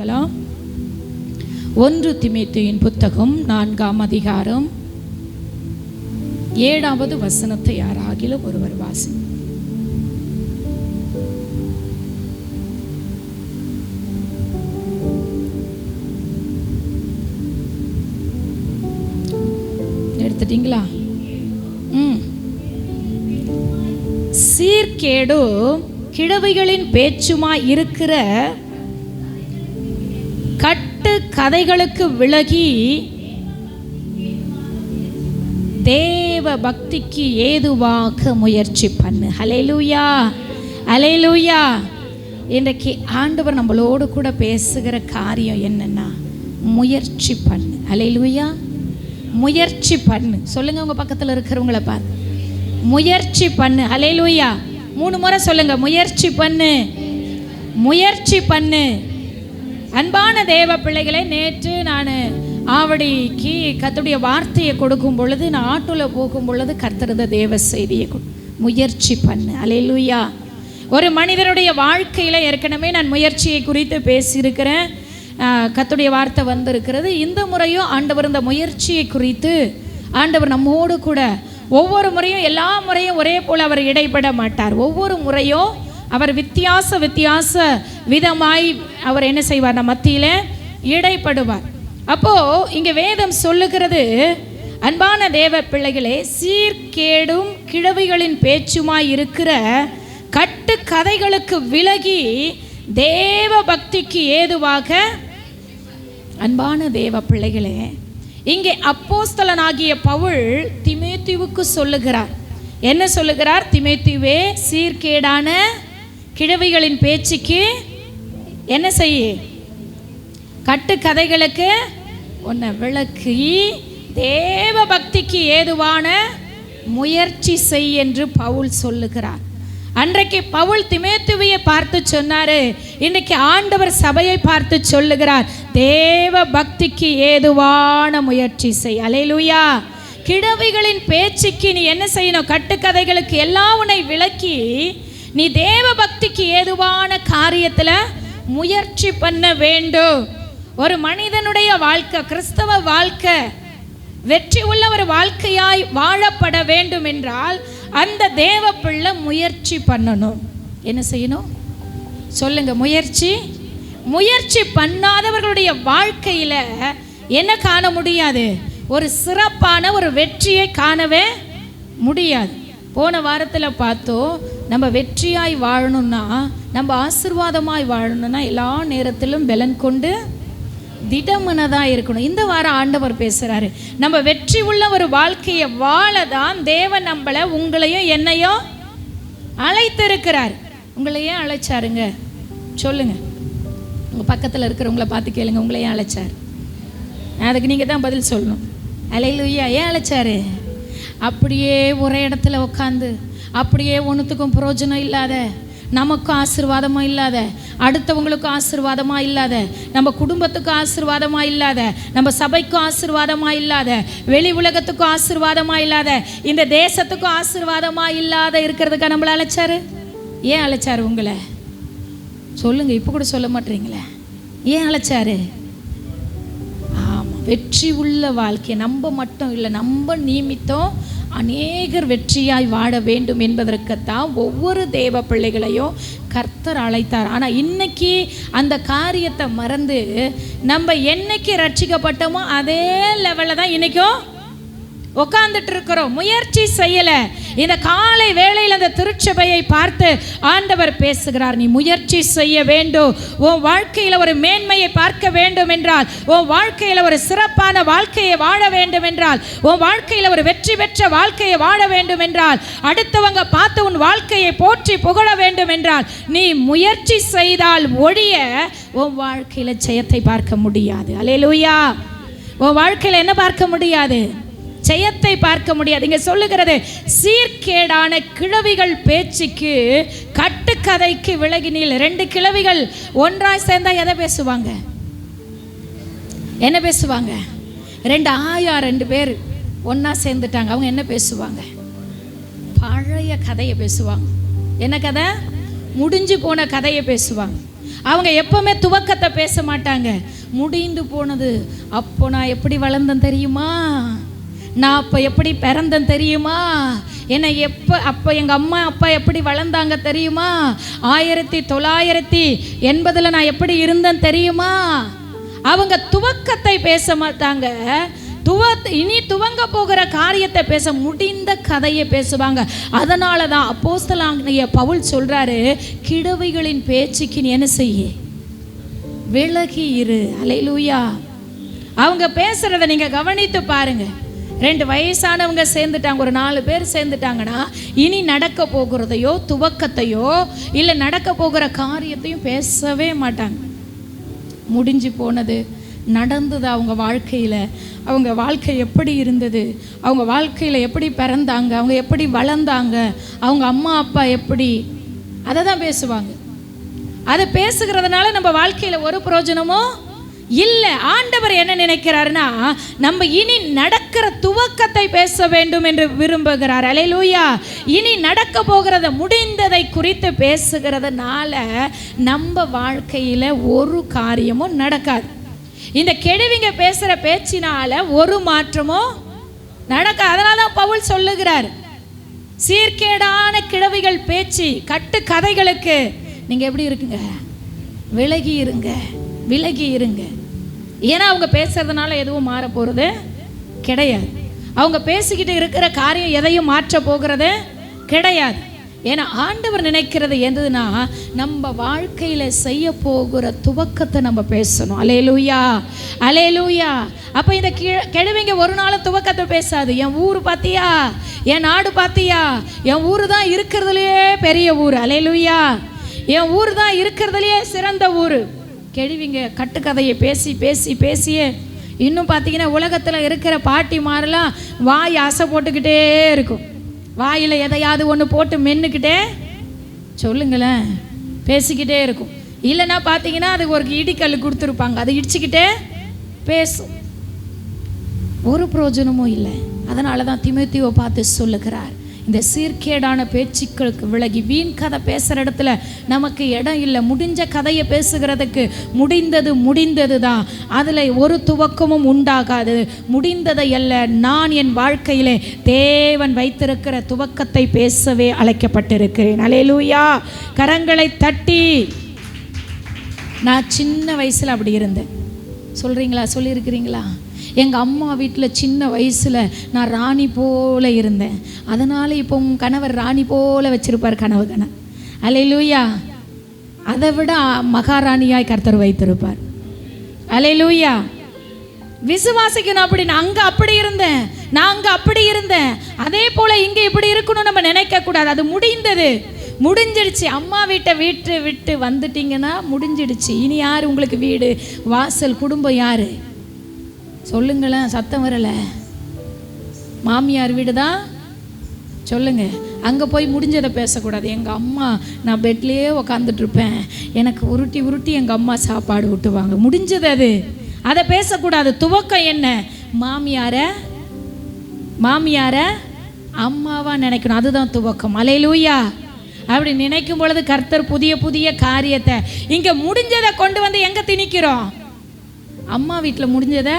1 தீமோத்தேயுவின் புத்தகம் 4ஆம் அதிகாரம் 7வது வசனத்தை யாராகிலும் ஒருவர் வாசி. எடுத்துட்டீங்களா? சீர்கேடு கிழவிகளின் பேச்சுமா இருக்கிற கட்டு கதைகளுக்கு விலகி தேவ பக்திக்கு ஏதுவாக முயற்சி பண்ணு. ஹல்லேலூயா, ஹல்லேலூயா. இன்றைக்கு ஆண்டவர் நம்மளோடு கூட பேசுகிற காரியம் என்னன்னா, முயற்சி பண்ணு. ஹல்லேலூயா, முயற்சி பண்ணு. சொல்லுங்க உங்க பக்கத்தில் இருக்கிறவங்கள பார்த்து, முயற்சி பண்ணு. ஹல்லேலூயா. 3 முறை சொல்லுங்க, முயற்சி பண்ணு, முயற்சி பண்ணு. அன்பான தேவ பிள்ளைகளை, நேற்று நான் ஆவடிக்கு கர்த்தருடைய வார்த்தையை கொடுக்கும் பொழுது, நான் ஆட்டோவில் போகும் பொழுது கர்த்தருடைய தேவ செய்தியை முயற்சி பண்ணு. ஹல்லேலூயா. ஒரு மனிதனுடைய வாழ்க்கையில் ஏற்கனவே நான் முயற்சியை குறித்து பேசியிருக்கிறேன். கர்த்தருடைய வார்த்தை வந்திருக்கிறது. இந்த முறையும் ஆண்டவர் இந்த முயற்சியை குறித்து ஆண்டவர் நம்மோடு கூட ஒவ்வொரு முறையும், எல்லா முறையும் ஒரே போல் அவர் இடைப்பட மாட்டார். ஒவ்வொரு முறையும் அவர் வித்தியாச விதமாய் அவர் என்ன செய்வார், நம்ம மத்தியில் இடைப்படுவார். அப்போது இங்கே வேதம் சொல்லுகிறது, அன்பான தேவ பிள்ளைகளே, சீர்கேடும் கிழவிகளின் பேச்சுமாய் இருக்கிற கட்டு கதைகளுக்கு விலகி தேவ பக்திக்கு ஏதுவாக. அன்பான தேவ பிள்ளைகளே, இங்கே அப்போஸ்தலனாகிய பவுல் தீமோத்தேயுவுக்கு சொல்லுகிறார். என்ன சொல்லுகிறார்? தீமோத்தேயுவே, சீர்கேடான கிழவிகளின் பேச்சுக்கு என்ன செய்ய, கட்டு கதைகளுக்கு உன்னை விளக்கி தேவ பக்திக்கு ஏதுவான முயற்சி செய் என்று பவுல் சொல்லுகிறார். அன்றைக்கு பவுல் தீமோத்தேயுவை பார்த்து சொன்னாரு, இன்னைக்கு ஆண்டவர் சபையை பார்த்து சொல்லுகிறார், தேவ பக்திக்கு ஏதுவான முயற்சி செய். ஹல்லேலூயா. கிழவிகளின் பேச்சுக்கு நீ என்ன செய்யணும்? கட்டுக்கதைகளுக்கு எல்லாம் உன்னை விளக்கி நீ தேவ பக்திக்கு ஏதுவான காரியத்தில் முயற்சி பண்ண வேண்டும். ஒரு மனிதனுடைய வாழ்க்கை, கிறிஸ்தவ வாழ்க்கை வெற்றி உள்ள ஒரு வாழ்க்கையாய் வாழப்பட வேண்டும் என்றால் அந்த தேவ பிள்ளை முயற்சி பண்ணணும். என்ன செய்யணும் சொல்லுங்க? முயற்சி பண்ணாதவர்களுடைய வாழ்க்கையில் என்ன காண முடியாது? ஒரு சிறப்பான ஒரு வெற்றியை காணவே முடியாது. போன வாரத்தில் பார்த்தோம், நம்ம வெற்றியாய் வாழணும்னா, நம்ம ஆசீர்வாதமாய் வாழணும்னா எல்லா நேரத்திலும் பலன் கொண்டு திடமனதாக இருக்கணும். இந்த வாரம் ஆண்டவர் பேசுகிறாரு, நம்ம வெற்றி உள்ள ஒரு வாழ்க்கையை வாழ தான் தேவன் நம்மளை, உங்களையும் என்னையும் அழைத்திருக்கிறார். உங்களையே அழைச்சாருங்க? சொல்லுங்க, உங்கள் பக்கத்தில் இருக்கிறவங்கள பார்த்து கேளுங்க, உங்களையே அழைச்சார்? அதுக்கு நீங்கள் தான் பதில் சொல்லணும். ஹல்லேலூயா. ஏன் அழைச்சாரு? அப்படியே ஒரே இடத்துல உட்காந்து, அப்படியே ஒன்றுத்துக்கும் பிரயோஜனம் இல்லாத, நமக்கும் ஆசீர்வாதமாக இல்லாத, அடுத்தவங்களுக்கும் ஆசீர்வாதமாக இல்லாத, நம்ம குடும்பத்துக்கும் ஆசீர்வாதமாக இல்லாத, நம்ம சபைக்கும் ஆசீர்வாதமாக இல்லாத, வெளி உலகத்துக்கும் ஆசீர்வாதமாக இல்லாத, இந்த தேசத்துக்கும் ஆசீர்வாதமாக இல்லாத இருக்கிறதுக்காக நம்மளை அழைச்சாரு. ஏன் அழைச்சாரு உங்களை? சொல்லுங்க, இப்போ கூட சொல்ல மாட்டீங்களே. ஏன் அழைச்சாரு? ஆமாம், வெற்றி உள்ள வாழ்க்கை நம்ம மட்டும் இல்லை, நம்ம நிமித்தம் அநேகர் வெற்றியாய் வாழ வேண்டும் என்பதற்குத்தான் ஒவ்வொரு தேவ பிள்ளைகளையும் கர்த்தர் அழைத்தார். ஆனால் இன்னைக்கு அந்த காரியத்தை மறந்து நம்ம என்னைக்கு ரட்சிக்கப்பட்டோமோ அதே லெவலில் தான் இன்றைக்கும் உட்காந்துட்டு இருக்கிறோம். முயற்சி செய்யலை. இந்த காலை வேளையில் அந்த திருச்சபையை பார்த்து ஆண்டவர் பேசுகிறார், நீ முயற்சி செய்ய வேண்டும். உன் வாழ்க்கையில் ஒரு மேன்மையை பார்க்க வேண்டும் என்றால், உன் வாழ்க்கையில் ஒரு சிறப்பான வாழ்க்கையை வாழ வேண்டும் என்றால், உன் வாழ்க்கையில் ஒரு வெற்றி பெற்ற வாழ்க்கையை வாழ வேண்டும் என்றால், அடுத்தவங்க பார்த்து உன் வாழ்க்கையை போற்றி புகழ வேண்டும் என்றால், நீ முயற்சி செய்தால் ஒழிய உன் வாழ்க்கையில் ஜெயத்தை பார்க்க முடியாது. ஹல்லேலூயா. உன் வாழ்க்கையில் என்ன பார்க்க முடியாது? ஜெயத்தை பார்க்க முடியாது. இங்க சொல்லுகிறது, சீர்கேடான கிழவிகள் பேச்சுக்கு கட்டுக்கதைக்கு விலகினில். 2 கிழவிகள் ஒன்றாய் சேர்ந்தா எதை பேசுவாங்க? என்ன பேசுவாங்க? 2 ஆயா 2 பேர் ஒன்றா சேர்ந்துட்டாங்க. அவங்க என்ன பேசுவாங்க? பழைய கதையை பேசுவாங்க. என்ன கதை? முடிஞ்சு போன கதையை பேசுவாங்க. அவங்க எப்பவுமே துவக்கத்தை பேச மாட்டாங்க. முடிந்து போனது. அப்போ நான் எப்படி வளர்ந்தேன் தெரியுமா, நான் அப்போ எப்படி பிறந்தேன் தெரியுமா, என்னை அப்போ எங்கள் அம்மா அப்பா எப்படி வளர்ந்தாங்க தெரியுமா, 1980 நான் எப்படி இருந்தேன் தெரியுமா. அவங்க துவக்கத்தை பேச மாட்டாங்க. இனி துவங்க போகிற காரியத்தை பேச, முடிந்த கதையை பேசுவாங்க. அதனால தான் அப்போஸ்தலனாகிய பவுல் சொல்றாரு, கிழவிகளின் பேச்சுக்கு நீ என்ன செய்ய, விலகி இரு. அல்லேலூயா. அவங்க பேசுறத நீங்க கவனித்து பாருங்க. 2 வயசானவங்க சேர்ந்துட்டாங்க, ஒரு 4 பேர் சேர்ந்துட்டாங்கன்னா இனி நடக்க போகிறதையோ துவக்கத்தையோ இல்லை நடக்க போகிற காரியத்தையும் பேசவே மாட்டாங்க. முடிஞ்சு போனது, நடந்தது, அவங்க வாழ்க்கையில், அவங்க வாழ்க்கை எப்படி இருந்தது, அவங்க வாழ்க்கையில் எப்படி பிறந்தாங்க, அவங்க எப்படி வளர்ந்தாங்க, அவங்க அம்மா அப்பா எப்படி, அதை தான் பேசுவாங்க. அதை பேசுகிறதுனால நம்ம வாழ்க்கையில் ஒரு பிரயோஜனமும் இல்லை. ஆண்டவர் என்ன நினைக்கிறாருன்னா, நம்ம இனி நடக்கிற துவக்கத்தை பேச வேண்டும் என்று விரும்புகிறார். அல்லேலூயா. இனி நடக்க போகிறத, முடிந்ததை குறித்து பேசுகிறதுனால நம்ம வாழ்க்கையில் ஒரு காரியமும் நடக்காது. இந்த கெடுவிங்க பேசுகிற பேச்சினால ஒரு மாற்றமும் நடக்காது. அதனால தான் பவுல் சொல்லுகிறார், சீர்கேடான கிழவிகள் பேச்சு, கட்டு கதைகளுக்கு நீங்கள் எப்படி இருக்குங்க, விலகி இருங்க, விலகி இருங்க. ஏன்னா அவங்க பேசுறதுனால எதுவும் மாற போகிறது கிடையாது. அவங்க பேசிக்கிட்டு இருக்கிற காரியம் எதையும் மாற்ற போகிறது கிடையாது. ஏன்னா ஆண்டவர் நினைக்கிறது என்னதுன்னா, நம்ம வாழ்க்கையில் செய்ய போகிற துவக்கத்தை நம்ம பேசணும். அல்லேலூயா, அல்லேலூயா. அப்போ இந்த கெடுவிங்க ஒரு நாளும் துவக்கத்தை பேசாது. என் ஊர் பார்த்தியா, என் நாடு பார்த்தியா, என் ஊர் தான் இருக்கிறதுலையே பெரிய ஊர். அல்லேலூயா. என் ஊர் தான் இருக்கிறதுலையே சிறந்த ஊர். கெடுவிங்க கட்டுக்கதையை பேசி பேசி பேசியே இன்னும் பார்த்தீங்கன்னா உலகத்தில் இருக்கிற பாட்டி மாரெல்லாம் வாய் அசை போட்டுக்கிட்டே இருக்கும். வாயில் எதையாவது ஒன்று போட்டு மென்னுக்கிட்டே சொல்லுங்களேன் பேசிக்கிட்டே இருக்கும். இல்லைன்னா பார்த்தீங்கன்னா அதுக்கு ஒரு இடிக்கல் கொடுத்துருப்பாங்க, அதை இடிச்சுக்கிட்டே பேசும். ஒரு பிரயோஜனமும் இல்லை. அதனால தான் தீமோத்தேயுவை பார்த்து சொல்லுகிறார், இந்த சீர்கேடான பேச்சுக்களுக்கு விலகி, வீண் கதை பேசுகிற இடத்துல நமக்கு இடம் இல்லை. முடிஞ்ச கதையை பேசுகிறதுக்கு முடிந்தது தான், அதில் ஒரு துவக்கமும் உண்டாகாது. முடிந்ததை அல்ல, நான் என் வாழ்க்கையிலே தேவன் வைத்திருக்கிற துவக்கத்தை பேசவே அழைக்கப்பட்டிருக்கிறேன். அல்லேலூயா. கரங்களை தட்டி. நான் சின்ன வயசில் அப்படி இருந்தேன். சொல்கிறீங்களா, சொல்லியிருக்கிறீங்களா? எங்கள் அம்மா வீட்டில் சின்ன வயசில் நான் ராணி போல இருந்தேன். அதனால் இப்போ உங்கள் கணவர் ராணி போல வச்சுருப்பார் கனவு. அல்லேலூயா. அதை விட மகாராணியாய் கர்த்தர் வைத்திருப்பார். அல்லேலூயா. விசுவாசிக்கணும். அப்படின்னு அங்கே அப்படி இருந்தேன், நான் அங்கே அப்படி இருந்தேன், அதே போல் இங்கே இப்படி இருக்கணும் நம்ம நினைக்கக்கூடாது. அது முடிஞ்சிடுச்சு. அம்மா வீட்டை விட்டு வந்துட்டீங்கன்னா முடிஞ்சிடுச்சு. இனி யார் உங்களுக்கு வீடு வாசல் குடும்பம் யார் சொல்லுங்களேன், சத்தம் வரலை. மாமியார் வீடு தான் சொல்லுங்க. அங்கே போய் முடிஞ்சதை பேசக்கூடாது. எங்கள் அம்மா, நான் பெட்லேயே உக்காந்துட்ருப்பேன், எனக்கு உருட்டி உருட்டி எங்கள் அம்மா சாப்பாடு ஊட்டுவாங்க, முடிஞ்சது அது. அதை பேசக்கூடாது. துவக்கம் என்ன, மாமியாரை அம்மாவா நினைக்கணும், அதுதான் துவக்கம். அல்லேலூயா. அப்படி நினைக்கும் பொழுது கர்த்தர் புதிய புதிய காரியத்தை, இங்கே முடிஞ்சதை கொண்டு வந்து எங்கே திணிக்கிறோம்? அம்மா வீட்டில் முடிஞ்சதை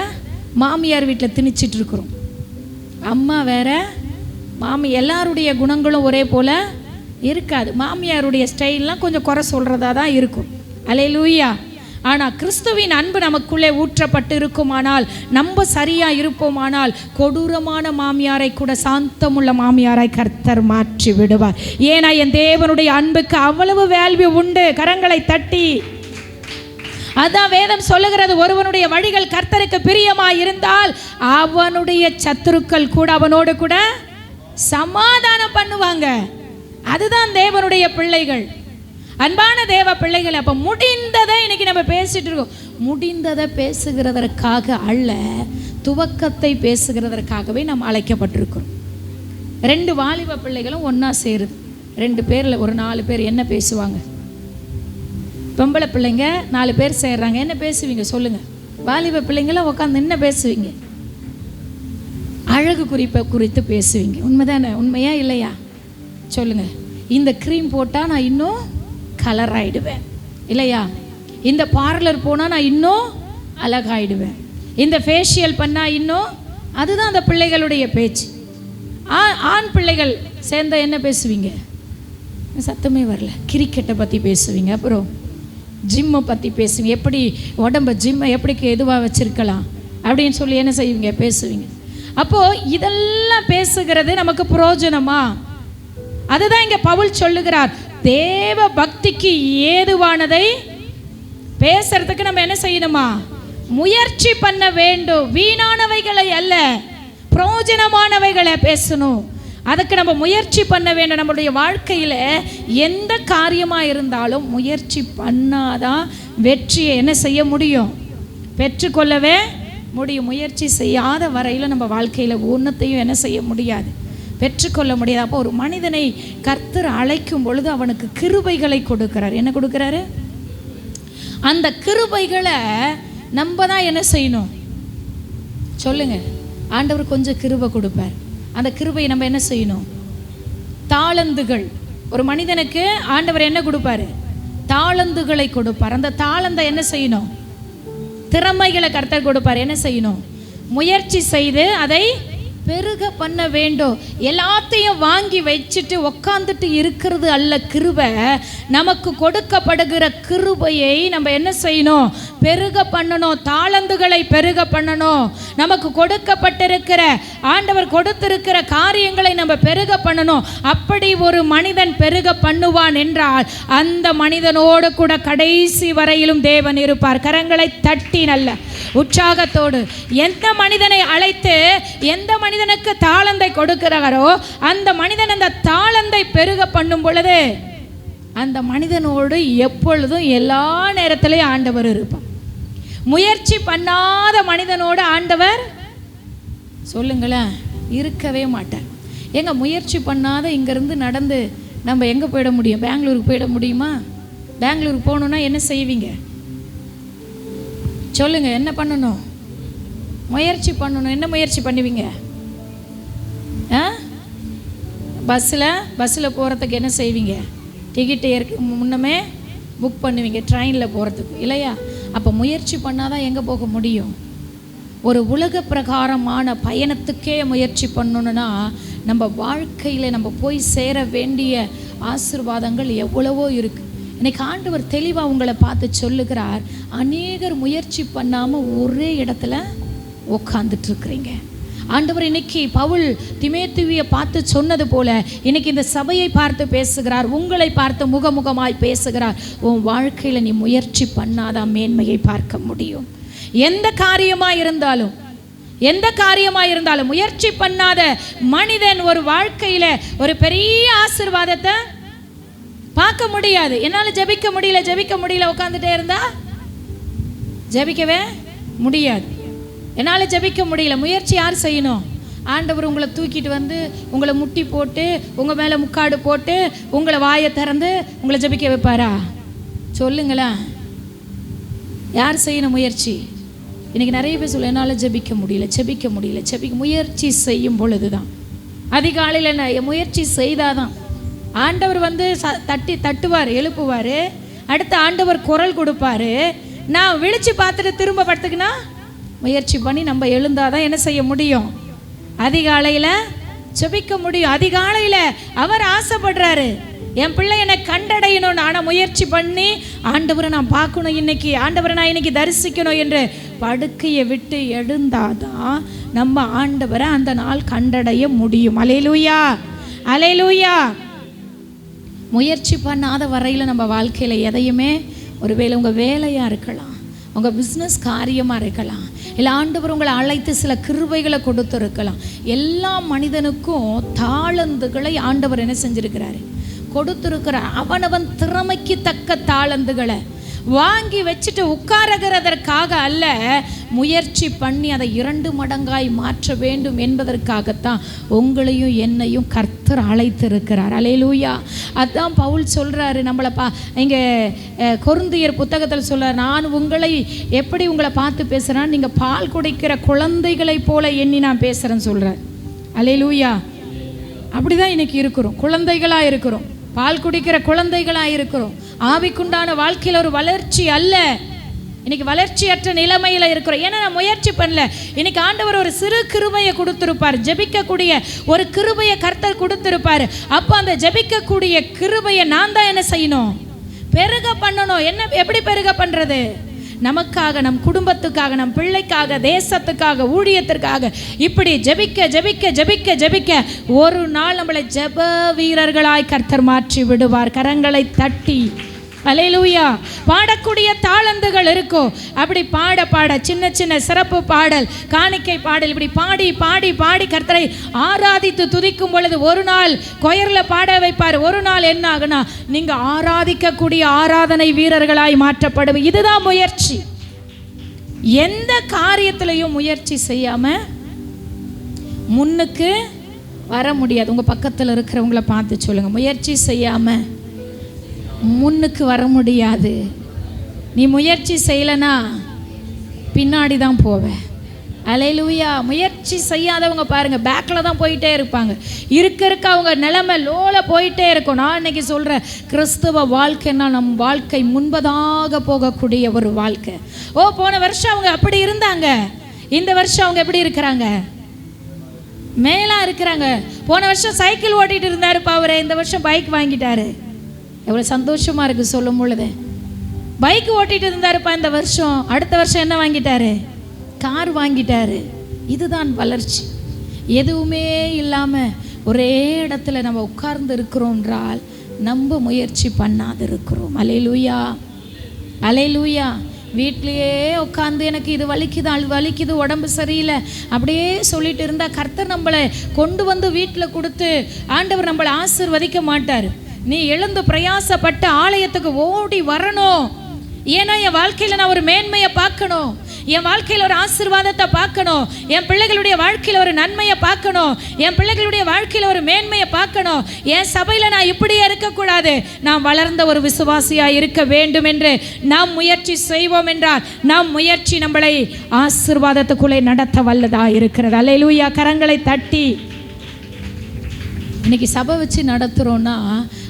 மாமியார் வீட்டில் திணிச்சிட்டு இருக்கிறோம். அம்மா வேற, எல்லாருடைய குணங்களும் ஒரே போல் இருக்காது. மாமியாருடைய ஸ்டைல்லாம் கொஞ்சம் குறை சொல்கிறதா தான் இருக்கும். அல்லேலூயா. ஆனால் கிறிஸ்துவின் அன்பு நமக்குள்ளே ஊற்றப்பட்டு இருக்குமானால், நம்ம சரியாக இருப்போமானால், கொடூரமான மாமியாரை கூட சாந்தமுள்ள மாமியாராய் கர்த்தர் மாற்றி விடுவார். ஏன்னா என் தேவனுடைய அன்புக்கு அவ்வளவு வேல்யூ உண்டு. கரங்களை தட்டி. அதான் வேதம் சொல்லுகிறது, ஒருவனுடைய வழிகள் கர்த்தருக்கு பிரியமாய் இருந்தால் அவனுடைய சத்துருக்கள் கூட அவனோடு கூட சமாதானம் பண்ணுவாங்க. அதுதான் தேவனுடைய பிள்ளைகள், அன்பான தேவ பிள்ளைகள். அப்போ முடிந்ததை இன்னைக்கு நம்ம பேசிட்டு இருக்கோம். முடிந்ததை பேசுகிறதற்காக அல்ல, துவக்கத்தை பேசுகிறதற்காகவே நம்ம அழைக்கப்பட்டிருக்கிறோம். 2 வாலிப பிள்ளைகளும் ஒன்றா சேருது. 2 பேரில் ஒரு 4 பேர் என்ன பேசுவாங்க? பொம்பளை பிள்ளைங்க 4 பேர் சேர்றாங்க, என்ன பேசுவீங்க சொல்லுங்கள்? வாலிப பிள்ளைங்களாம் உட்காந்து என்ன பேசுவீங்க? அழகு குறித்து பேசுவீங்க. உண்மைதானே? உண்மையா இல்லையா சொல்லுங்கள்? இந்த க்ரீம் போட்டால் நான் இன்னும் கலர் ஆகிடுவேன் இல்லையா? இந்த பார்லர் போனால் நான் இன்னும் அழகாயிடுவேன், இந்த ஃபேஷியல் பண்ணால் இன்னும். அதுதான் அந்த பிள்ளைகளுடைய பேச்சு. ஆண் பிள்ளைகள் சேர்ந்த என்ன பேசுவீங்க? சத்தமே வரல. கிரிக்கெட்டை பற்றி பேசுவீங்க, அப்புறம் ஜிம்மை பற்றி பேசுவீங்க, எப்படி உடம்பை ஜிம்மை எப்படி எதுவாக வச்சுருக்கலாம் அப்படின்னு சொல்லி என்ன செய்வீங்க? பேசுவீங்க. அப்போது இதெல்லாம் பேசுகிறது நமக்கு பிரயோஜனமா? அதுதான் இங்கே பவுல் சொல்லுகிறார், தேவ பக்திக்கு ஏதுவானதை பேசுறதுக்கு நம்ம என்ன செய்யணுமா? முயற்சி பண்ண வேண்டும். வீணானவைகளை அல்ல, பிரயோஜனமானவைகளை பேசணும். அதுக்கு நம்ம முயற்சி பண்ண வேண்டும். நம்மளுடைய வாழ்க்கையில் எந்த காரியமாக இருந்தாலும் முயற்சி பண்ணாதான் வெற்றியை என்ன செய்ய முடியும்? பெற்றுக்கொள்ளவே முடியும். முயற்சி செய்யாத வரையில் நம்ம வாழ்க்கையில் ஒன்றத்தையும் என்ன செய்ய முடியாது, பெற்றுக்கொள்ள முடியாது. அப்போ ஒரு மனிதனை கர்த்தர் அழைக்கும் பொழுது அவனுக்கு கிருபைகளை கொடுக்கிறார். என்ன கொடுக்குறாரு? அந்த கிருபைகளை நம்ம தான் என்ன செய்யணும் சொல்லுங்க? ஆண்டவர் கொஞ்சம் கிருபை கொடுப்பார். அந்த கிருபையை நம்ம என்ன செய்யணும்? தாளந்துகள். ஒரு மனிதனுக்கு ஆண்டவர் என்ன கொடுப்பாரு? தாளந்துகளை கொடுப்பார். அந்த தாளந்தை என்ன செய்யணும்? திறமைகளை கர்த்தர் கொடுப்பார். என்ன செய்யணும்? முயற்சி செய்து அதை பெருக பண்ண வேண்டும். எல்லாத்தையும் வாங்கி வச்சுட்டு உக்காந்துட்டு இருக்கிறது அல்ல கிருபை. நமக்கு கொடுக்கப்படுகிற கிருபையை நம்ம என்ன செய்யணும்? பெருக பண்ணணும். தாளந்துகளை பெருக பண்ணணும். நமக்கு கொடுக்கப்பட்டிருக்கிற ஆண்டவர் கொடுத்திருக்கிற காரியங்களை நம்ம பெருக பண்ணணும். அப்படி ஒரு மனிதன் பெருக பண்ணுவான் என்றால் அந்த மனிதனோடு கூட கடைசி வரையிலும் தேவன் இருப்பார். கரங்களை தட்டி நல்ல உற்சாகத்தோடு எந்த மனிதனை அழைத்து எந்த மனிதனுக்கு தாளந்தை கொடுக்கிறாரோ அந்த மனிதன் அந்த தாளந்தை பெருக பண்ணும் பொழுது அந்த மனிதனோடு எப்பொழுதும் எல்லா நேரத்திலையும் ஆண்டவர் இருப்பார். முயற்சி பண்ணாத மனிதனோடு ஆண்டவர் சொல்லுங்களேன் இருக்கவே மாட்டார். எங்க முயற்சி பண்ணாத இங்கேருந்து நடந்து நம்ம எங்கே போயிட முடியும்? பெங்களூருக்கு போயிட முடியுமா? பெங்களூருக்கு போகணுன்னா என்ன செய்வீங்க சொல்லுங்க? என்ன பண்ணணும்? முயற்சி பண்ணணும். என்ன முயற்சி பண்ணுவீங்க? பஸ்ஸில் போகிறதுக்கு என்ன செய்வீங்க? டிக்கெட்டு முன்னமே புக் பண்ணுவீங்க ட்ரெயினில் போகிறதுக்கு, இல்லையா? அப்போ முயற்சி பண்ணாதான் எங்கே போக முடியும்? ஒரு உலக பிரகாரமான பயணத்துக்கே முயற்சி பண்ணணுன்னா நம்ம வாழ்க்கையில் நம்ம போய் சேர வேண்டிய ஆசீர்வாதங்கள் எவ்வளவோ இருக்குது. இன்னைக்கு ஆண்டவர் தெளிவாக உங்களை பார்த்து சொல்லுகிறார், அநேகர் முயற்சி பண்ணாமல் ஒரே இடத்துல உட்காந்துட்ருக்குறீங்க. ஆண்டவர் இன்னைக்கு பவுல் திமோத்தேயுவை பார்த்து சொன்னது போல இன்னைக்கு இந்த சபையை பார்த்து பேசுகிறார், உங்களை பார்த்து முகமுகமாய் பேசுகிறார். உன் வாழ்க்கையில் நீ முயற்சி பண்ணாதான் மேன்மையை பார்க்க முடியும். எந்த காரியமாக இருந்தாலும் முயற்சி பண்ணாத மனிதன் ஒரு வாழ்க்கையில் ஒரு பெரிய ஆசீர்வாதத்தை பார்க்க முடியாது. என்னால் ஜெபிக்க முடியல உட்காந்துட்டே இருந்தா ஜெபிக்கவே முடியாது. என்னால் ஜெபிக்க முடியல. முயற்சி யார் செய்யணும்? ஆண்டவர் உங்களை தூக்கிட்டு வந்து உங்களை முட்டி போட்டு உங்கள் மேலே முக்காடு போட்டு உங்களை வாயை திறந்து உங்களை ஜெபிக்க வைப்பாரா? சொல்லுங்களேன். யார் செய்யணும் முயற்சி? இன்றைக்கி நிறைய பேர் சொல்ல என்னால் ஜெபிக்க முடியல. முயற்சி செய்யும் பொழுது தான் அதிகாலையில் முயற்சி செய்தாதான் ஆண்டவர் வந்து தட்டுவார், எழுப்புவார். அடுத்து ஆண்டவர் குரல் கொடுப்பாரு. நான் விழிச்சு பார்த்துட்டு திரும்ப படுத்துக்கினா முயற்சி பண்ணி நம்ம எழுந்தாதான் என்ன செய்ய முடியும்? அதிகாலையில் ஜெபிக்க முடியும். அதிகாலையில் அவர் ஆசைப்படுறாரு, என் பிள்ளை என்னை கண்டடையணும்னு. ஆனால் முயற்சி பண்ணி ஆண்டவரை நான் பார்க்கணும், ஆண்டவரை நான் இன்னைக்கு தரிசிக்கணும் என்று படுக்கையை விட்டு எழுந்தாதான் நம்ம ஆண்டவரை அந்த நாள் கண்டடைய முடியும். அல்லேலூயா. முயற்சி பண்ணாத வரையில் நம்ம வாழ்க்கையில் எதையுமே, ஒருவேளை உங்கள் வேலையாக இருக்கலாம், உங்கள் பிஸ்னஸ் காரியமாக இருக்கலாம், இல்லை ஆண்டவர் உங்களை அழைத்து சில கிருபைகளை கொடுத்துருக்கலாம். எல்லா மனிதனுக்கும் தாளந்துகளை ஆண்டவர் என்ன செஞ்சிருக்கிறாரு? கொடுத்துருக்கிறார். அவனவன் திறமைக்கு தக்க தாளந்துகளை வாங்கி வச்சுட்டு உட்காருகிறதற்காக அல்ல, முயற்சி பண்ணி அதை 2 மடங்காய் மாற்ற வேண்டும் என்பதற்காகத்தான் உங்களையும் என்னையும் கர்த்தர் அழைத்திருக்கிறார். அல்லேலூயா. அதான் பவுல் சொல்கிறாரு நம்மளை இங்கே கொரிந்தியர் புத்தகத்தில் சொல்கிறார், நான் எப்படி உங்களை பார்த்து பேசுகிறேன், நீங்கள் பால் குடிக்கிற குழந்தைகளை போல எண்ணி நான் பேசுகிறேன்னு சொல்கிறார். அல்லேலூயா. அப்படி தான் இன்னைக்கு இருக்கிறோம், குழந்தைகளாக இருக்கிறோம், பால் குடிக்கிற குழந்தைகளாக இருக்கிறோம். ஆவிக்குண்டான வாழ்க்கையில் ஒரு வளர்ச்சி அல்ல. இன்னைக்கு வளர்ச்சியற்ற நிலைமையில இருக்கிறோம். ஏன்னா நான் முயற்சி பண்ணல. இன்னைக்கு ஆண்டவர் ஒரு சிறு கிருபையை கொடுத்திருப்பார், ஜெபிக்கக்கூடிய ஒரு கிருபையை கர்த்தர் கொடுத்திருப்பார். அப்போ அந்த ஜெபிக்கக்கூடிய கிருபையை நான் தான் என்ன செய்யணும்? பெருக பண்ணணும். என்ன, எப்படி பெருக பண்றது? நமக்காக, நம் குடும்பத்துக்காக, நம் பிள்ளைக்காக, தேசத்துக்காக, ஊழியத்திற்காக இப்படி ஜெபிக்க ஜெபிக்க ஜெபிக்க ஜெபிக்க ஒரு நாள் நம்மளை ஜெப வீரர்களாய் கர்த்தர் மாற்றி விடுவார். கரங்களை தட்டி அல்லேலூயா. பாடக்கூடிய தாளந்துகள் இருக்கோ, அப்படி பாட பாட சின்ன சின்ன சிறப்பு பாடல், காணிக்கை பாடல், இப்படி பாடி பாடி பாடி கர்த்தரை ஆராதித்து துதிக்கும் பொழுது ஒரு நாள் கொயரில் பாட வைப்பார். ஒரு நாள் என்ன ஆகுனா, நீங்க ஆராதிக்கக்கூடிய ஆராதனை வீரர்களாய் மாற்றப்படுவது. இதுதான் முயற்சி. எந்த காரியத்திலையும் முயற்சி செய்யாம முன்னுக்கு வர முடியாது. உங்க பக்கத்தில் இருக்கிறவங்கள பார்த்து சொல்லுங்க, முயற்சி செய்யாம முன்னுக்கு வர முடியாது. நீ முயற்சி செய்யலைன்னா பின்னாடி தான் போவேன். அல்லேலூயா. முயற்சி செய்யாதவங்க பாருங்க, பேக்கில் தான் போயிட்டே இருப்பாங்க. இருக்க அவங்க நிலைமை லோல போயிட்டே இருக்கும். நான் இன்னைக்கு சொல்கிறேன், கிறிஸ்துவ வாழ்க்கைன்னா நம் வாழ்க்கை முன்பதாக போகக்கூடிய ஒரு வாழ்க்கை. போன வருஷம் அவங்க அப்படி இருந்தாங்க, இந்த வருஷம் அவங்க எப்படி இருக்கிறாங்க? மேலா இருக்கிறாங்க. போன வருஷம் சைக்கிள் ஓட்டிட்டு இருந்தாருப்பா அவரு, இந்த வருஷம் பைக் வாங்கிட்டாரு. எவ்வளோ சந்தோஷமாக இருக்குது சொல்லும் பொழுது. பைக் ஓட்டிகிட்டு இருந்தாருப்பா இந்த வருஷம், அடுத்த வருஷம் என்ன வாங்கிட்டாரு? கார் வாங்கிட்டாரு. இதுதான் வளர்ச்சி. எதுவுமே இல்லாமல் ஒரே இடத்துல நம்ம உட்கார்ந்து இருக்கிறோம் என்றால் நம்ம முயற்சி பண்ணாது இருக்கிறோம். அல்லேலூயா, அல்லேலூயா. வீட்லேயே உட்காந்து எனக்கு இது வலிக்குது, அது வலிக்குது, உடம்பு சரியில்லை அப்படியே சொல்லிட்டு இருந்தால் கர்த்தர் நம்மளை கொண்டு வந்து வீட்டில் கொடுத்து ஆண்டவர் நம்மளை ஆசீர்வதிக்க மாட்டார். நீ எழுந்து பிரயாசப்பட்டு ஆலயத்துக்கு ஓடி வரணும். ஏன்னா என் வாழ்க்கையில் நான் ஒரு மேன்மையை பார்க்கணும், என் வாழ்க்கையில் ஒரு ஆசீர்வாதத்தை பார்க்கணும், என் பிள்ளைகளுடைய வாழ்க்கையில் ஒரு நன்மையை பார்க்கணும், என் பிள்ளைகளுடைய வாழ்க்கையில் ஒரு மேன்மையை பார்க்கணும். என் சபையில் நான் இப்படியே இருக்கக்கூடாது, நான் வளர்ந்த ஒரு விசுவாசியாக இருக்க வேண்டும் என்று நாம் முயற்சி செய்வோம் என்றால் நாம் முயற்சி நம்மளை ஆசீர்வாதத்துக்குள்ளே நடத்த வல்லதா இருக்கிறது. அல்லேலூயா. கரங்களை தட்டி இன்னைக்கு சபை வச்சு நடத்துகிறோன்னா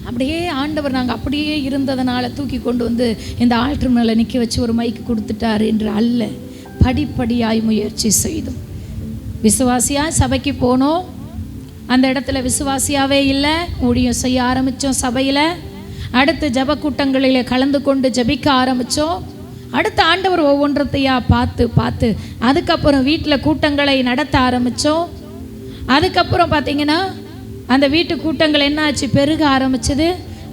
அப்படியே ஆண்டவர் நாங்கள் அப்படியே இருந்ததுனால தூக்கி கொண்டு வந்து இந்த ஆல்டர் மேலே நிற்க வச்சு ஒரு மைக்கு கொடுத்துட்டார் என்று அல்ல. படிப்படியாய் முயற்சி செய்தோம். விசுவாசியாக சபைக்கு போனோம், அந்த இடத்துல விசுவாசியாகவே இல்லை, ஊழியம் செய்ய ஆரம்பித்தோம் சபையில். அடுத்து ஜப கூட்டங்களில் கலந்து கொண்டு ஜபிக்க ஆரம்பித்தோம். அடுத்த ஆண்டவர் ஒவ்வொன்றத்தையா பார்த்து பார்த்து அதுக்கப்புறம் வீட்டில் கூட்டங்களை நடத்த ஆரம்பித்தோம். அதுக்கப்புறம் பார்த்திங்கன்னா அந்த வீட்டு கூட்டங்கள் என்ன ஆச்சு? பெருக ஆரம்பிச்சது.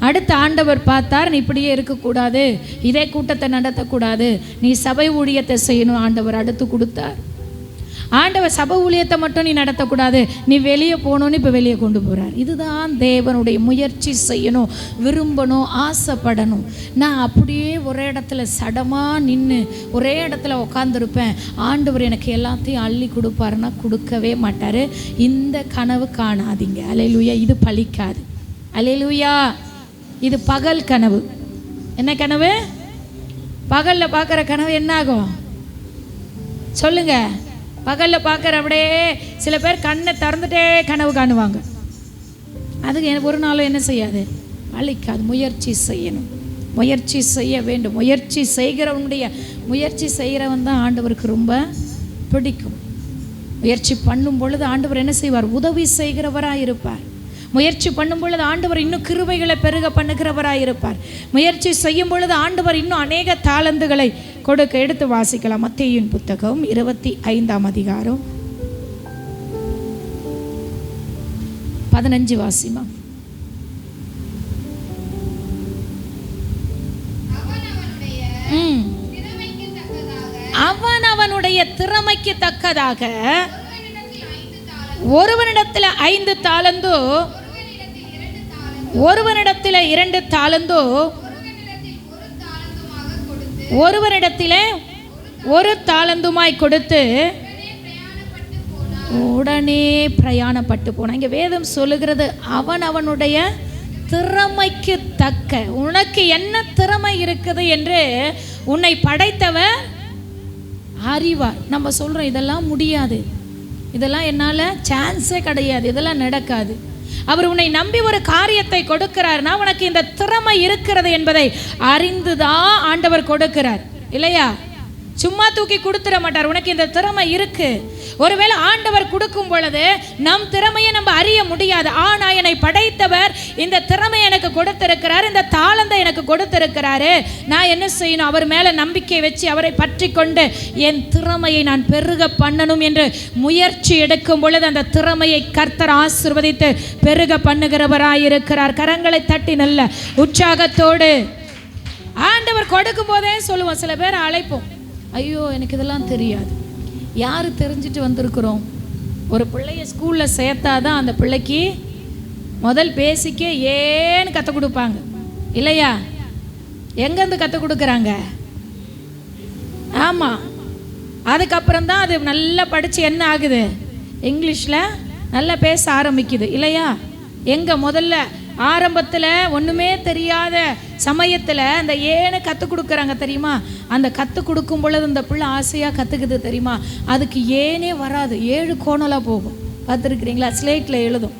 அடுத்த ஆண்டவர் பார்த்தார், நீ இப்படியே இருக்கக்கூடாது, இதே கூட்டத்தை நடத்தக்கூடாது, நீ சபை ஊழியத்தை செய்யணும். ஆண்டவர் அடுத்து கொடுத்தார். ஆண்டவர் சபை ஊழியத்தை மட்டும் நீ நடத்தக்கூடாது, நீ வெளியே போகணுன்னு இப்போ வெளியே கொண்டு போகிறார். இதுதான் தேவனுடைய முயற்சி செய்யணும், விரும்பணும், ஆசைப்படணும். நான் அப்படியே ஒரே இடத்துல சடமாக நின்று ஒரே இடத்துல உட்காந்துருப்பேன், ஆண்டவர் எனக்கு எல்லாத்தையும் அள்ளி கொடுப்பாருன்னா கொடுக்கவே மாட்டார். இந்த கனவு காணாதீங்க. அல்லேலூயா. இது பலிக்காது. அல்லேலூயா. இது பகல் கனவு. என்ன கனவு? பகலில் பார்க்குற கனவு என்ன ஆகும் சொல்லுங்க? பகலில் பார்க்குற அப்படியே சில பேர் கண்ணை திறந்துட்டே கனவு காணுவாங்க. அதுக்கு ஒரு நாளும் என்ன செய்யாது? பலிக்காது. முயற்சி செய்யணும், முயற்சி செய்ய வேண்டும். முயற்சி செய்கிறவன் தான் ஆண்டவருக்கு ரொம்ப பிடிக்கும். முயற்சி பண்ணும் பொழுது ஆண்டவர் என்ன செய்வார்? உதவி செய்கிறவராக இருப்பார். முயற்சி பண்ணும் பொழுது ஆண்டவர் இன்னும் கிருபைகளை பெருக பண்ணுகிறவராக இருப்பார். முயற்சி செய்யும் பொழுது ஆண்டவர் இன்னும் அநேக தாளந்துகளை கொடுக்க. எடுத்து வாசிக்கலாம். மத்தேயுவின் புத்தகம் 25ஆம் அதிகாரம் 15 வாசிமா. அவனுடைய திறமைக்கு தக்கதாக ஒருவனிடத்தில் 5 தாலந்தோ, ஒருவனிடத்தில் 2 தாலந்தோ, ஒருவனிடத்தில் 1 தாலந்துமாய் கொடுத்து உடனே பிரயாணப்பட்டு போனான். இங்கே வேதம் சொல்லுகிறது, அவனுடைய திறமைக்கு தக்க. உனக்கு என்ன திறமை இருக்குது என்று உன்னை படைத்தவர் அறிவார். நம்ம சொல்கிறோம் இதெல்லாம் முடியாது, இதெல்லாம் என்னால் சான்ஸே கிடையாது, இதெல்லாம் நடக்காது. அவர் உன்னை நம்பி ஒரு காரியத்தை கொடுக்கிறார்னா உனக்கு இந்த திறமை இருக்கிறது என்பதை அறிந்துதான் ஆண்டவர் கொடுக்கிறார் இல்லையா? சும்மா தூக்கி கொடுத்துட மாட்டார். உனக்கு இந்த திறமை இருக்கு. ஒருவேளை ஆண்டவர் கொடுக்கும் பொழுது நம் திறமையை நம்ம அறிய முடியாது. ஆனா என்னை படைத்தவர் இந்த திறமை எனக்கு கொடுத்திருக்கிறார், இந்த தாளந்தை எனக்கு கொடுத்திருக்கிறாரு. நான் என்ன செய்யணும்? அவர் மேல நம்பிக்கை வச்சு அவரை பற்றி கொண்டு என் திறமையை நான் பெருக பண்ணணும் என்று முயற்சி எடுக்கும் பொழுது அந்த திறமையை கர்த்தர் ஆசீர்வதித்து பெருக பண்ணுகிறவராயிருக்கிறார். கரங்களை தட்டி நல்ல உற்சாகத்தோடு ஆண்டவர் கொடுக்கும் போதே சொல்லுவோம். சில பேர் அழைப்போம், ஐயோ எனக்கு இதெல்லாம் தெரியாது. யார் தெரிஞ்சுட்டு வந்திருக்கிறோம்? ஒரு பிள்ளைய ஸ்கூலில் சேர்த்தாதான் அந்த பிள்ளைக்கு முதல் பேசிக்கே ஏன்னு கற்றுக் கொடுப்பாங்க இல்லையா? எங்கேருந்து கற்றுக் கொடுக்குறாங்க? ஆமாம், அதுக்கப்புறம் தான் அது நல்லா படித்து என்ன ஆகுது? இங்கிலீஷில் நல்லா பேச ஆரம்பிக்குது இல்லையா? எங்கே முதல்ல ஆரம்பத்தில் ஒன்றுமே தெரியாத சமயத்தில் அந்த ஏன்னு கற்றுக் கொடுக்குறாங்க தெரியுமா? அந்த கற்றுக் கொடுக்கும் பொழுது அந்த பிள்ளை ஆசையாக கற்றுக்குது தெரியுமா? அதுக்கு ஏனே வராது, 7 கோணலாக போகும். பார்த்துருக்குறீங்களா? ஸ்லேட்டில் எழுதும்.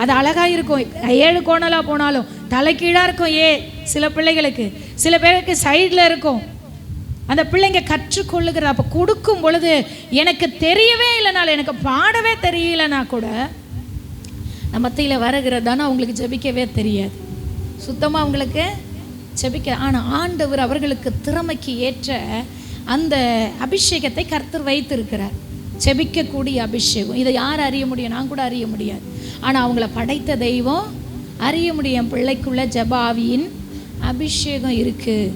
அது அழகாக இருக்கும். 7 கோணலாக போனாலும் தலைக்கீழாக இருக்கும். சில பிள்ளைகளுக்கு, சில பேருக்கு சைடில் இருக்கும். அந்த பிள்ளைங்க கற்றுக்கொள்ளுகிறது. அப்போ கொடுக்கும் பொழுது எனக்கு தெரியவே இல்லைனாலும், எனக்கு பாடவே தெரியலனா கூட நம்ம மத்தியில் வருகிறதானா அவங்களுக்கு ஜெபிக்கவே தெரியாது, சுத்தமாக அவங்களுக்கு ஜெபிக்க. ஆனால் ஆண்டவர் அவர்களுக்கு திறமைக்கு ஏற்ற அந்த அபிஷேகத்தை கர்த்தர் வைத்திருக்கிறார். ஜெபிக்கக்கூடிய அபிஷேகம். இதை யார் அறிய முடியும்? நான் கூட அறிய முடியாது. ஆனால் அவங்கள படைத்த தெய்வம் அறிய முடியும். பிள்ளைக்குள்ள ஜெப ஆவியின் அபிஷேகம் இருக்குது.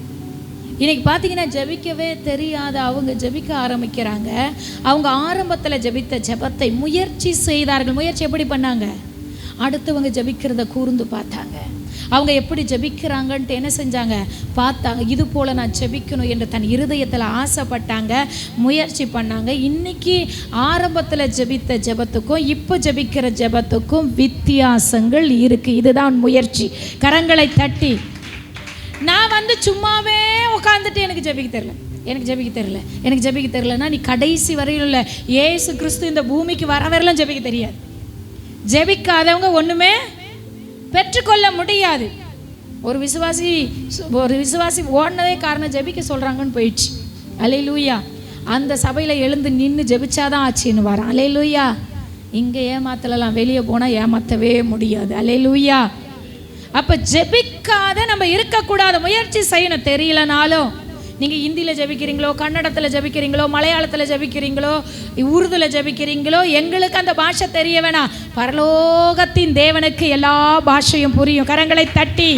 இன்னைக்கு பார்த்தீங்கன்னா ஜெபிக்கவே தெரியாத அவங்க ஜெபிக்க ஆரம்பிக்கிறாங்க. அவங்க ஆரம்பத்தில் ஜெபித்த ஜெபத்தை முயற்சி செய்தார்கள். முயற்சி எப்படி பண்ணாங்க? அடுத்தவங்க ஜெபிக்கிறத கூர்ந்து பார்த்தாங்க. அவங்க எப்படி ஜெபிக்கிறாங்கன்ட்டு என்ன செஞ்சாங்க? பார்த்தாங்க. இது போல் நான் ஜெபிக்கணும் என்று தன் இருதயத்தில் ஆசைப்பட்டாங்க, முயற்சி பண்ணாங்க. இன்னைக்கு ஆரம்பத்தில் ஜெபித்த ஜெபத்துக்கும் இப்போ ஜெபிக்கிற ஜெபத்துக்கும் வித்தியாசங்கள் இருக்குது. இதுதான் முயற்சி. கரங்களை தட்டி. நான் சும்மாவே உட்காந்துட்டு எனக்கு ஜெபிக்க தெரியல, எனக்கு ஜெபிக்க தெரியலன்னா நீ கடைசி வரையில் இல்லை. ஏசு கிறிஸ்து இந்த பூமிக்கு வர வரையிலும் ஜெபிக்க தெரியாது. ஜெபிக்காதவங்க ஒன்றுமே பெற்றுக்கொள்ள முடியாது. ஒரு விசுவாசி ஓடினதே காரணம் ஜெபிக்க சொல்கிறாங்கன்னு போயிடுச்சு. அல்லேலூயா. அந்த சபையில் எழுந்து நின்று ஜெபிச்சாதான் ஆச்சுன்னு வரான். அல்லேலூயா. இங்கே ஏமாத்தலாம், வெளியே போனால் ஏமாற்றவே முடியாது. அல்லேலூயா. அப்போ ஜெபிக்காத நம்ம இருக்கக்கூடாது. முயற்சி செய்யணும். தெரியலனாலும் நீங்கள் ஹிந்தியில் ஜெபிக்கிறீங்களோ, கன்னடத்தில் ஜெபிக்கிறீங்களோ, மலையாளத்தில் ஜெபிக்கிறீங்களோ, உருதுல ஜெபிக்கிறீங்களோ, எங்களுக்கு அந்த பாஷை தெரிய வேணாம். பரலோகத்தின் தேவனுக்கு எல்லா பாஷையும் புரியும். கரங்களை தட்டி.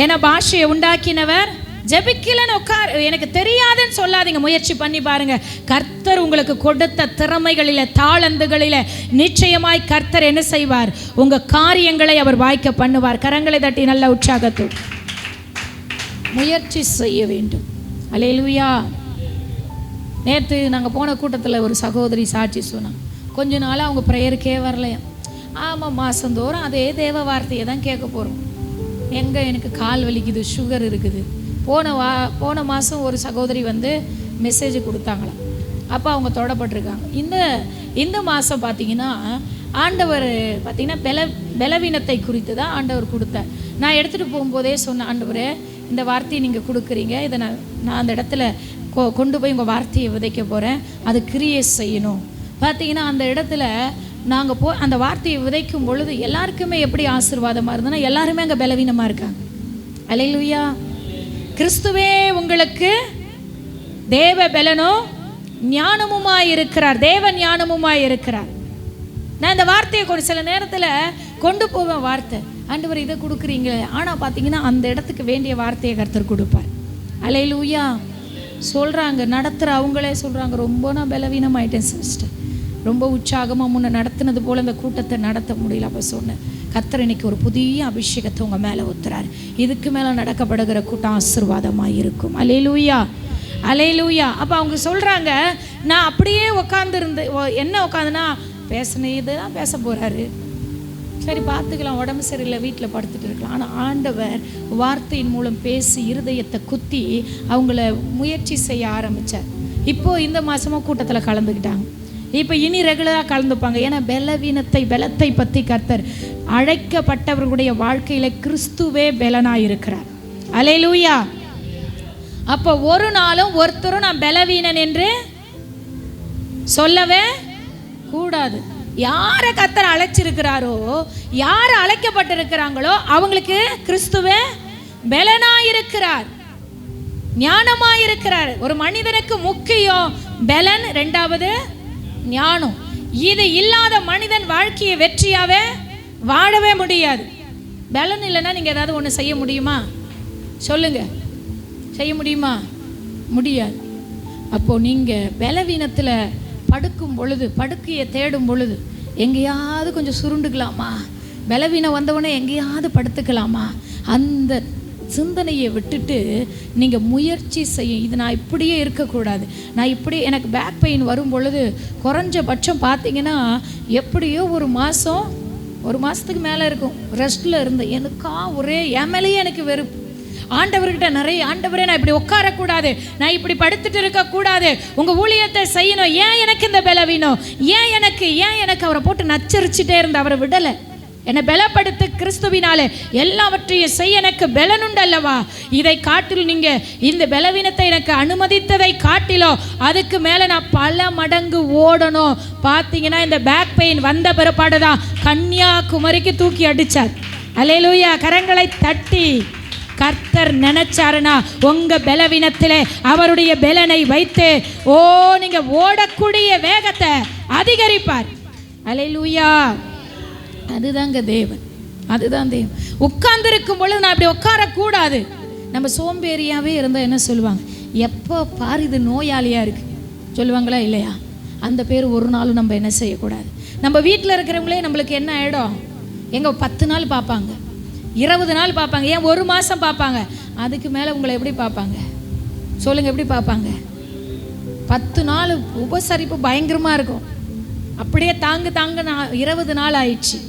ஏன்னா பாஷையை உண்டாக்கினவர். ஜெபிக்கலன்னு எனக்கு தெரியாதுன்னு சொல்லாதீங்க. முயற்சி பண்ணி பாருங்க. கர்த்தர் உங்களுக்கு கொடுத்த திறமைகளில், தாளந்துகளில் நிச்சயமாய் கர்த்தர் என்ன செய்வார்? உங்கள் காரியங்களை அவர் வாய்க்க பண்ணுவார். கரங்களை தட்டி நல்ல உற்சாகத்தோடு முயற்சி செய்ய வேண்டும். அல்லேலூயா. நேற்று நாங்கள் போன கூட்டத்தில் ஒரு சகோதரி சாட்சி சொன்னாங்க. கொஞ்ச நாளாக அவங்க ப்ரேயருக்கே வரலையா. ஆமாம், மாதந்தோறும் அதே தேவ வார்த்தையை தான் கேட்க போகிறோம். எங்கே எனக்கு கால் வலிக்குது, சுகர் இருக்குது. போன மாதம் ஒரு சகோதரி மெசேஜ் கொடுத்தாங்களாம். அப்போ அவங்க தொடப்பட்டிருக்காங்க. இந்த மாதம் பார்த்தீங்கன்னா ஆண்டவர் பார்த்தீங்கன்னா பலவீனத்தை குறித்து தான் ஆண்டவர் கொடுத்தார். நான் எடுத்துகிட்டு போகும்போதே சொன்னேன், ஆண்டவரே இந்த வார்த்தையை நீங்கள் கொடுக்குறீங்க, இதை நான் அந்த இடத்துல கொண்டு போய் உங்கள் வார்த்தையை விதைக்க போகிறேன், அது கிரியை செய்யணும். பார்த்தீங்கன்னா அந்த இடத்துல நாங்கள் அந்த வார்த்தையை விதைக்கும் பொழுது எல்லாருக்குமே எப்படி ஆசீர்வாதமாக இருந்ததுன்னா எல்லாருமே அங்கே பலவீனமாக இருக்காங்க. அல்லேலூயா. கிறிஸ்துவே உங்களுக்கு தேவ பலனும் ஞானமுமாய் இருக்கிறார். தேவ ஞானமுமாய் இருக்கிறார். நான் இந்த வார்த்தையை சில நேரத்தில் கொண்டு போவேன். வார்த்தை, ஆண்டவர் இதை கொடுக்குறீங்களே, ஆனால் பார்த்தீங்கன்னா அந்த இடத்துக்கு வேண்டிய வார்த்தையை கர்த்தர் கொடுப்பார். அல்லேலூயா. சொல்கிறாங்க, நடத்துகிற அவங்களே சொல்கிறாங்க, ரொம்ப நான் பலவீனமாயிட்டேன் சிஸ்டர், ரொம்ப உற்சாகமாக முன்ன நடத்தினது போல் இந்த கூட்டத்தை நடத்த முடியல. அப்போ சொன்னேன், கர்த்தர் இன்னைக்கு ஒரு புதிய அபிஷேகத்தை உங்கள் மேலே ஊத்துறாரு. இதுக்கு மேலே நடக்கப்படுகிற கூட்டம் ஆசீர்வாதமாக இருக்கும். அல்லேலூயா. அல்லேலூயா. அப்போ அவங்க சொல்கிறாங்க, நான் அப்படியே உட்காந்துருந்து என்ன உட்காந்துனா பேசினே தான் பேச போகிறாரு, சரி பார்த்துக்கலாம், உடம்பு சரியில்லை, வீட்டில் படுத்துட்டு இருக்கலாம். ஆனால் ஆண்டவர் வார்த்தையின் மூலம் பேசி இருதயத்தை குத்தி அவங்கள முயற்சி செய்ய ஆரம்பித்தார். இப்போது இந்த மாதமாக கூட்டத்தில் கலந்துக்கிட்டாங்க. இப்போ இனி ரெகுலராக கலந்துப்பாங்க. ஏன்னா பலத்தை பற்றி கர்த்தர் அழைக்கப்பட்டவர்களுடைய வாழ்க்கையில கிறிஸ்துவே பலனாக இருக்கிறார். அல்லேலூயா. அப்போ ஒரு நாளும் ஒருத்தரும் நான் பலவீனன் என்று சொல்லவே கூடாது. யாரை கர்த்தர் அழைச்சிருக்கிறாரோ, யார் அழைக்கப்பட்டிருக்கிறாங்களோ அவங்களுக்கு கிறிஸ்துவே பலனாயிருக்கிறார், ஞானமாயிருக்கிறார். ஒரு மனிதனுக்கு முக்கியம் பலன், ரெண்டாவது ஞானம். இது இல்லாத மனிதன் வாழ்க்கையை வெற்றியாவே வாழவே முடியாது. பலன் இல்லைன்னா நீங்க ஏதாவது ஒன்று செய்ய முடியுமா? சொல்லுங்க, செய்ய முடியுமா? முடியாது. அப்போ நீங்க பலவீனத்துல படுக்கும் பொழுது, படுக்கையை தேடும் பொழுது எங்கேயாவது கொஞ்சம் சுருண்டுக்கலாமா, பலவீனம் வந்தவொடனே எங்கேயாவது படுத்துக்கலாமா, அந்த சிந்தனையை விட்டுட்டு நீங்கள் முயற்சி செய்யும். இது நான் இப்படியே இருக்கக்கூடாது, நான் இப்படி, எனக்கு பேக் பெயின் வரும் பொழுது குறைஞ்சபட்சம் பார்த்தீங்கன்னா எப்படியோ ஒரு மாதத்துக்கு மேலே இருக்கும் ரெஸ்ட்டில் இருந்தேன். எனக்கா ஒரே மேலேயே எனக்கு வெறுப்பு. ஆண்டவர்கிட்ட நிறைய, ஆண்டவரே நான் இப்படி உட்காரக்கூடாது, நான் இப்படி படுத்துட்டு இருக்கக்கூடாது, உங்கள் ஊழியத்தை செய்யணும், ஏன் எனக்கு இந்த பலவீனம், ஏன் எனக்கு அவரை போட்டு நச்சரிச்சுட்டே இருந்த அவரை விடலை. என்னை பலப்படுத்து கிறிஸ்துவினாலே எல்லாவற்றையும் செய்ய எனக்கு பலனுண்டு அல்லவா. இதை காட்டிலும் நீங்கள் இந்த பலவீனத்தை எனக்கு அனுமதித்ததை காட்டிலும் அதுக்கு மேலே நான் பல மடங்கு ஓடணும். பார்த்தீங்கன்னா இந்த பேக் பெயின் வந்த பிறப்பாடு தான் கன்னியாகுமரிக்கு தூக்கி அடித்தார். அல்லேலூயா. கரங்களை தட்டி கர்த்தர் நினைச்சாருன்னா உங்க பலவீனத்திலே அவருடைய பலனை வைத்து நீங்க ஓடக்கூடிய வேகத்தை அதிகரிப்பார். அல்லேலூயா. அதுதாங்க தேவன், அதுதான் தேவன். உட்கார்ந்து இருக்கும் பொழுது நான் இப்படி உட்காரக்கூடாது. நம்ம சோம்பேறியாவே இருந்தால் என்ன சொல்லுவாங்க, எப்போ பாரு இது நோயாளியா இருக்கு சொல்லுவாங்களா இல்லையா? அந்த பேர் ஒரு நாளும் நம்ம என்ன செய்யக்கூடாது. நம்ம வீட்டில் இருக்கிறவங்களே நம்மளுக்கு என்ன ஆகிடும், எங்க 10 நாள் பார்ப்பாங்க, 20 நாள் பார்ப்பாங்க, ஏன் 1 மாதம் பார்ப்பாங்க. அதுக்கு மேலே உங்களை எப்படி பார்ப்பாங்க சொல்லுங்க, எப்படி பார்ப்பாங்க? 10 நாள் உபசரிப்பு பயங்கரமாக இருக்கும். அப்படியே தாங்க 20 நாள் ஆயிடுச்சு.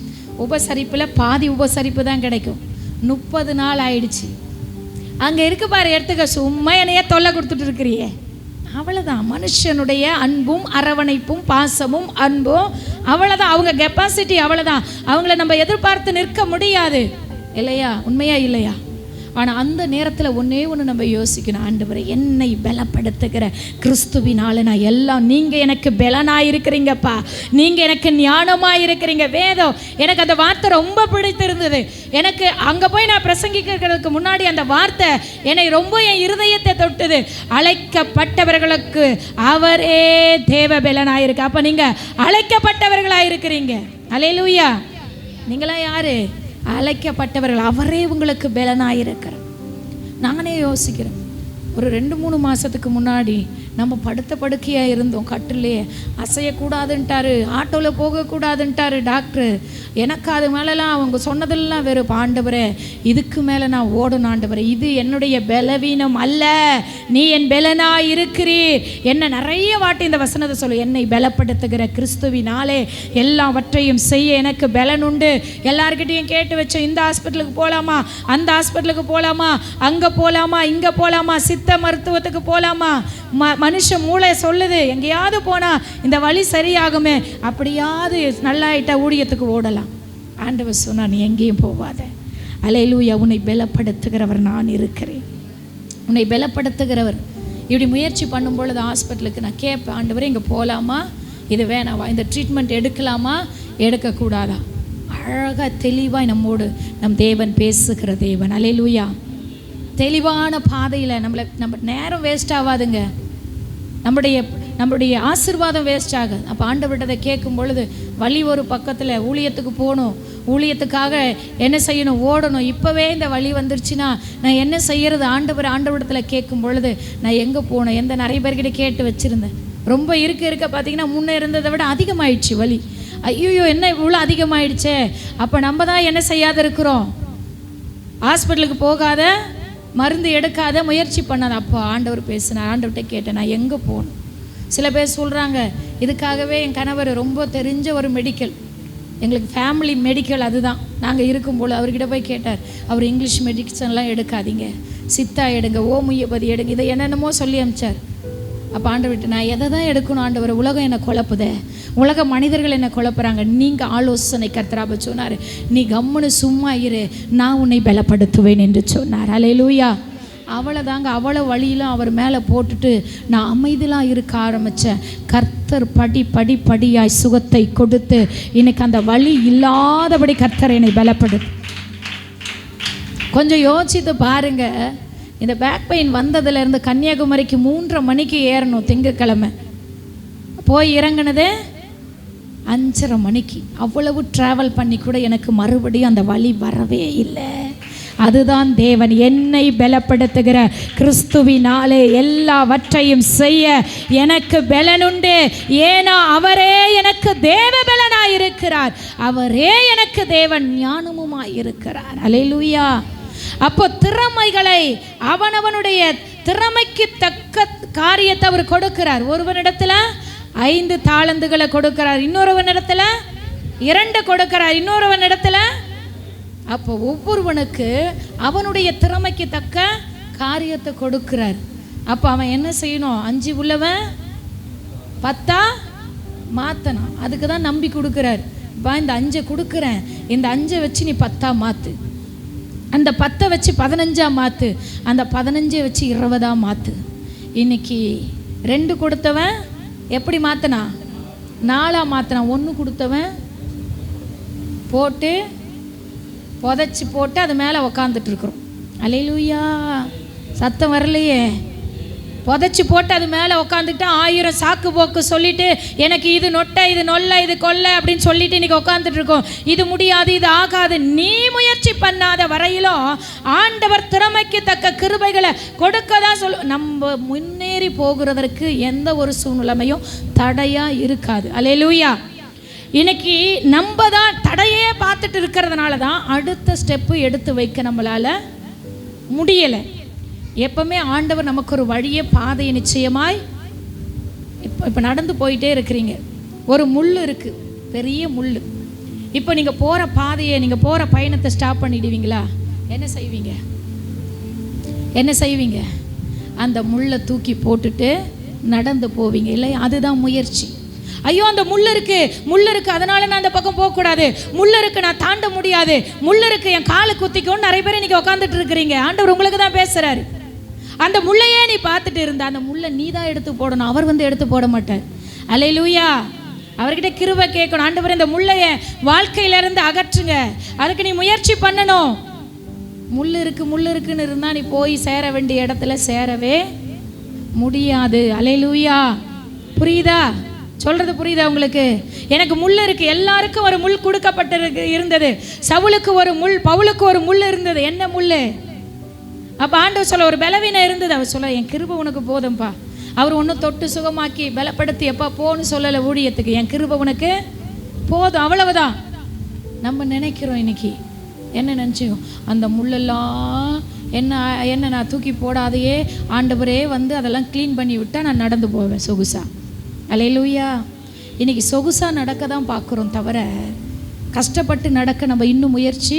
உபசரிப்பில் பாதி உபசரிப்பு தான் கிடைக்கும். 30 நாள் ஆயிடுச்சு. அங்கே இருக்கு பாரு, எடுத்துக்க, சும்மா என்னையே தொல்லை கொடுத்துட்டு இருக்கிறியே, அவ்வளோதான். மனுஷனுடைய அன்பும் அரவணைப்பும் பாசமும் அன்பும் அவ்வளோதான். அவங்க கெப்பாசிட்டி அவ்வளோதான். அவங்கள நம்ம எதிர்பார்த்து நிற்க முடியாது இல்லையா? உண்மையா இல்லையா? ஆனால் அந்த நேரத்தில் ஒன்றே ஒன்று நம்ம யோசிக்கணும், ஆண்டவரே என்னை பலப்படுத்துகிற கிறிஸ்துவினால நான் எல்லாம், நீங்கள் எனக்கு பலனாக இருக்கிறீங்கப்பா, நீங்கள் எனக்கு ஞானமாக இருக்கிறீங்க. வேதம் எனக்கு அந்த வார்த்தை ரொம்ப பிடித்திருந்தது. எனக்கு அங்கே போய் நான் பிரசங்கிக்கிறதுக்கு முன்னாடி அந்த வார்த்தை என்னை ரொம்ப என் இருதயத்தை தொட்டுது. அழைக்கப்பட்டவர்களுக்கு அவரே தேவ பலனாக இருக்கு. அப்போ நீங்கள் அழைக்கப்பட்டவர்களாக இருக்கிறீங்க. அல்லேலூயா. நீங்களாம் யாரு? அழைக்கப்பட்டவர்கள். அவரே உங்களுக்கு பலனாயிருக்கிறார். நானே யோசிக்கிறேன், ஒரு 2-3 மாதத்துக்கு முன்னாடி நம்ம படுத்த படுக்கையாக இருந்தோம், கட்டிலே அசையக்கூடாதுன்ட்டாரு, ஆட்டோவில் போகக்கூடாதுன்ட்டாரு டாக்டர். எனக்கு அது மேலெலாம் அவங்க சொன்னதெல்லாம் வெறும். ஆண்டவரே இதுக்கு மேலே நான் ஓடணும் ஆண்டவரே, இது என்னுடைய பலவீனம் அல்ல, நீ என் பலனா இருக்கிறீர். என்ன நிறைய வாட்டி இந்த வசனத்தை சொல்லு, என்னை பலப்படுத்துகிற கிறிஸ்துவினாலே எல்லாவற்றையும் செய்ய எனக்கு பலன் உண்டு. எல்லார்கிட்டையும் கேட்டு வச்சோம், இந்த ஹாஸ்பிட்டலுக்கு போகலாமா, அந்த ஹாஸ்பிட்டலுக்கு போகலாமா, அங்கே போகலாமா, இங்கே போகலாமா, சித்த மருத்துவத்துக்கு போகலாமா. மனுஷ மூளை சொல்லுது எங்கேயாவது போனால் இந்த வழி சரியாகுமே, அப்படியாவது நல்லாயிட்டா ஊழியத்துக்கு ஓடலாம். ஆண்டவர் சொன்னா நீ எங்கேயும் போகாத. அல்லேலூயா. உன்னை பலப்படுத்துகிறவர் நான் இருக்கிறேன். உன்னை பலப்படுத்துகிறவர். இப்படி முயற்சி பண்ணும் பொழுது ஹாஸ்பிட்டலுக்கு நான் கேட்பேன், ஆண்டவரே இங்கே போகலாமா, இது வேணாவா, இந்த ட்ரீட்மெண்ட் எடுக்கலாமா, எடுக்கக்கூடாதா. அழகாக தெளிவாக நம்மோடு நம் தேவன் பேசுகிற தேவன். அல்லேலூயா. தெளிவான பாதையில் நம்ம நேரம் வேஸ்ட் ஆகாதுங்க, நம்முடைய ஆசீர்வாதம் வேஸ்ட் ஆகாது. அப்போ ஆண்டவர்கிட்ட கேட்கும் பொழுது வழி ஒரு பக்கத்தில், ஊழியத்துக்கு போகணும், ஊழியத்துக்காக என்ன செய்யணும், ஓடணும், இப்போவே இந்த வழி வந்துருச்சுன்னா நான் என்ன செய்கிறது, ஆண்டவரிடத்தில் கேட்கும் பொழுது நான் எங்கே போகணும், எந்த நிறைய பேர்கிட்ட கேட்டு வச்சுருந்தேன். ரொம்ப இருக்க பார்த்தீங்கன்னா முன்னே இருந்ததை விட அதிகமாயிடுச்சு வலி. ஐயோ என்ன இவ்வளோ அதிகமாயிடுச்சே, அப்போ நம்ம தான் என்ன செய்யாத இருக்கிறோம், ஹாஸ்பிட்டலுக்கு போகாத, மருந்து எடுக்காத, முயற்சி பண்ணாத. அப்போ ஆண்டவர் பேசினார். ஆண்டவர்கிட்ட கேட்டேன், நான் எங்கே போகணும். சில பேர் சொல்கிறாங்க, இதுக்காகவே என் கணவர் ரொம்ப தெரிஞ்ச ஒரு மெடிக்கல், எங்களுக்கு ஃபேமிலி மெடிக்கல் அதுதான், நாங்கள் இருக்கும்போது அவர்கிட்ட போய் கேட்டார். அவர் இங்கிலீஷ் மெடிசன்லாம் எடுக்காதீங்க, சித்தா எடுங்க, ஓமுயபதி எடுங்க, இதை என்னென்னமோ சொல்லி அமிச்சார். அப்போ ஆண்டவர்கிட்ட நான் எதை தான் எடுக்கணும் ஆண்டவர், உலகம் என்னை குழப்புதே, உலக மனிதர்கள் என்னை குழப்புறாங்க. நீங்கள் ஆலோசனை கர்த்தராக சொன்னார், நீ கம்முன்னு சும்மா இரு, நான் உன்னை பலப்படுத்துவேன் என்று சொன்னார். அல்லேலூயா. அவ்வளோதாங்க. அவ்வளோ வழியிலும் அவர் மேலே போட்டுட்டு நான் அமைதியாக இருக்க ஆரம்பித்தேன். கர்த்தர் படியாய் சுகத்தை கொடுத்து இன்னைக்கு அந்த வழி இல்லாதபடி கர்த்தர் என்னை பலப்படுத்து. கொஞ்சம் யோசித்து பாருங்க. இந்த பேக் பெயின் வந்ததுலேருந்து கன்னியாகுமரிக்கு 3:30 மணிக்கு ஏறணும். திங்கட்கிழமை போய் இறங்கினதே 5:30 மணிக்கு. அவ்வளவு ட்ராவல் பண்ணி கூட எனக்கு மறுபடியும் அந்த வழி வரவே இல்லை. அதுதான் தேவன் என்னை பலப்படுத்துகிற கிறிஸ்துவினாலே எல்லாவற்றையும் செய்ய எனக்கு பலனுண்டு. ஏன்னா அவரே எனக்கு தேவ பலனாய் இருக்கிறார், அவரே எனக்கு தேவன் ஞானமுமாய் இருக்கிறார். அல்லேலூயா. அப்போ திறமைகளை அவனவனுடைய திறமைக்கு தக்க காரியத்தை அவர் கொடுக்கிறார். ஒருவனிடத்துல 5 தாளந்துகளை கொடுக்கிறார், இன்னொருவனிடத்துல 2 கொடுக்கிறார், இன்னொருவனிடத்துல. அப்போ ஒவ்வொருவனுக்கு அவனுடைய திறமைக்கு தக்க காரியத்தை கொடுக்கிறார். அப்போ அவன் என்ன செய்யணும்? 5 உள்ளவன் 10 மாற்றணும். அதுக்கு தான் நம்பி கொடுக்குறார். இந்த 5 கொடுக்குறேன், இந்த 5 வச்சு நீ 10 மாற்று, அந்த 10 வச்சு 15 மாற்று, அந்த 15 வச்சு 20 மாற்று. இன்னைக்கு 2 கொடுத்தவன் எப்படி மாற்றினா? 4 மாற்றினான். 1 கொடுத்தவன் போட்டு புதைச்சி போட்டு அது மேலே உக்காந்துட்டு இருக்கிறோம். அல்லேலூயா. சத்தம் வரலையே. புதைச்சி போட்டு அது மேலே உக்காந்துக்கிட்டு 1000 சாக்கு போக்கு சொல்லிட்டு எனக்கு இது நொட்டை, இது நொல்லை, இது கொல்லை அப்படின்னு சொல்லிட்டு இன்றைக்கி உட்காந்துட்டு இருக்கோம். இது முடியாது, இது ஆகாது. நீ முயற்சி பண்ணாத வரையிலும் ஆண்டவர் திறமைக்கு தக்க கிருபைகளை கொடுக்க தான் நம்ம முன்னேறி போகிறதற்கு எந்த ஒரு சூழ்நிலைமையும் தடையாக இருக்காது. அல்லேலூயா. இன்னைக்கு நம்ம தான் தடையே பார்த்துட்டு இருக்கிறதுனால தான் அடுத்த ஸ்டெப்பு எடுத்து வைக்க நம்மளால் முடியலை. எப்பவுமே ஆண்டவர் நமக்கு ஒரு வழியே பாதையை நிச்சயமாய். இப்போ நடந்து போயிட்டே இருக்கிறீங்க, ஒரு முள் இருக்குது, பெரிய முள். இப்போ நீங்கள் போகிற பாதையை, நீங்கள் போகிற பயணத்தை ஸ்டாப் பண்ணிடுவீங்களா? என்ன செய்வீங்க? என்ன செய்வீங்க? அந்த முள்ளை தூக்கி போட்டுட்டு நடந்து போவீங்க இல்லையா? அதுதான் முயற்சி. ஐயோ அந்த முள் இருக்கு அதனால நான் அந்த பக்கம் போகக்கூடாது, முள் இருக்கு நான் தாண்ட முடியாது, முள் இருக்கு என் காலை குத்திக்கோன்னு நிறைய பேர் இன்னைக்கு உட்காந்துட்டு இருக்கிறீங்க. ஆண்டவர் உங்களுக்கு தான் பேசுறாரு. அந்த முள்ளையே நீ பார்த்துட்டு இருந்த, அந்த முள்ளை நீ தான் எடுத்து போடணும், அவர் வந்து எடுத்து போட மாட்டார். அல்லேலூயா. அவர்கிட்ட கிருபை கேட்கணும். ஆண்டவர் இந்த முள்ளைய வாழ்க்கையிலிருந்து அகற்றுங்க, அதுக்கு நீ முயற்சி பண்ணணும். முள் இருக்குன்னு இருந்தா நீ போய் சேர வேண்டிய இடத்துல சேரவே முடியாது. அல்லேலூயா. புரியுதா? சொல்றது புரியுதா உங்களுக்கு? எனக்கு முள் இருக்கு. எல்லாருக்கும் ஒரு முள் கொடுக்கப்பட்டு இருந்தது. சவுலுக்கு ஒரு முள், பவுலுக்கு ஒரு முள் இருந்தது. என்ன முள்? அப்ப ஆண்டவர் சொல்ல ஒரு பலவீனம் இருந்தது. அவர் சொல்ல என் கிருபை உனக்கு போதும்பா. அவர் ஒன்றும் தொட்டு சுகமாக்கி பலப்படுத்தி எப்பா போன்னு சொல்லலை ஊழியத்துக்கு. என் கிருபை உனக்கு போதும், அவ்வளவுதான். நம்ம நினைக்கிறோம் இன்னைக்கு என்ன நினச்சிக்கோ, அந்த முள்ளெல்லாம் என்ன நான் தூக்கி போடாதையே ஆண்டவரே வந்து அதெல்லாம் க்ளீன் பண்ணி விட்டால் நான் நடந்து போவேன் சொகுசா. அல்லேலூயா. இன்னைக்கு சொகுசா நடக்க தான் பார்க்குறோம் தவிர கஷ்டப்பட்டு நடக்க நம்ம இன்னும் முயற்சி.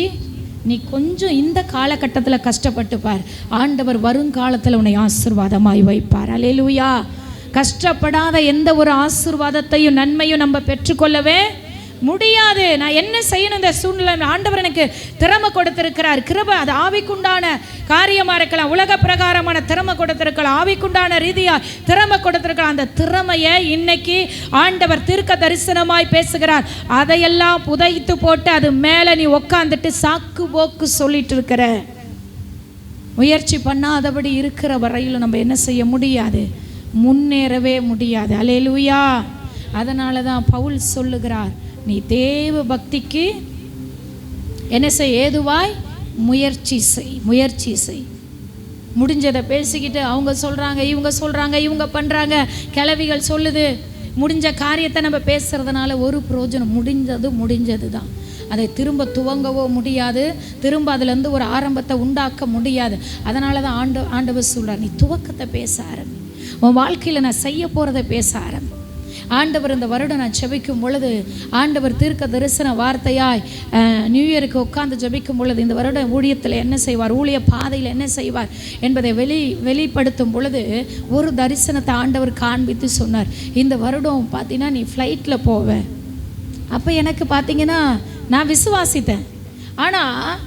நீ கொஞ்சம் இந்த காலகட்டத்தில் கஷ்டப்பட்டு பார், ஆண்டவர் வருங்காலத்தில் உன்னை ஆசீர்வாதமாய் வைப்பார். அல்லேலூயா. கஷ்டப்படாத எந்த ஒரு ஆசீர்வாதத்தையும் நன்மையும் நம்ம பெற்றுக்கொள்ளவே முடியாது. நான் என்ன செய்யணும் இந்த சூழ்நிலை? ஆண்டவர் எனக்கு திறமை கொடுத்திருக்கிறார். கிருபை அது ஆவிக்குண்டான காரியமாக இருக்கலாம், உலக பிரகாரமான திறமை கொடுத்திருக்கலாம், ஆவிக்குண்டான ரீதியாக திறமை கொடுத்திருக்கலாம். அந்த திறமையை இன்னைக்கு ஆண்டவர் தீர்க்க தரிசனமாய் பேசுகிறார். அதையெல்லாம் புதைத்து போட்டு அது மேலே நீ உக்காந்துட்டு சாக்கு போக்கு சொல்லிட்டு இருக்கிற, முயற்சி பண்ணாதபடி இருக்கிற வரையிலும் நம்ம என்ன செய்ய முடியாது? முன்னேறவே முடியாது. அல்லேலூயா. அதனால தான் பவுல் சொல்லுகிறார், நீ தேவ பக்திக்கு என்ன செய்? ஏதுவாய் முயற்சி செய். முடிஞ்சதை பேசிக்கிட்டு அவங்க சொல்கிறாங்க, இவங்க பண்ணுறாங்க, கிளவிகள் சொல்லுது, முடிஞ்ச காரியத்தை நம்ம பேசுகிறதுனால ஒரு பிரயோஜனம். முடிஞ்சது தான். அதை திரும்ப துவங்கவோ முடியாது, திரும்ப அதுலேருந்து ஒரு ஆரம்பத்தை உண்டாக்க முடியாது. அதனால தான் ஆண்டவர் சொல்கிறார், நீ துவக்கத்தை பேச ஆரம்பி, உன் வாழ்க்கையில் நான் செய்ய போகிறத பேச ஆரம்பி. ஆண்டவர் இந்த வருடம் நான் ஜெபிக்கும் பொழுது ஆண்டவர் தீர்க்க தரிசன வார்த்தையாய் நியூ இயருக்கு உட்கார்ந்து ஜெபிக்கும் பொழுது இந்த வருடம் ஊழியத்தில் என்ன செய்வார், ஊழிய பாதையில் என்ன செய்வார் என்பதை வெளிப்படுத்தும் பொழுது ஒரு தரிசனத்தை ஆண்டவர் காண்பித்து சொன்னார். இந்த வருடம் பார்த்தீங்கன்னா நீ ஃப்ளைட்டில் போவ. அப்போ எனக்கு பார்த்தீங்கன்னா நான் விசுவாசித்தேன். ஆனால்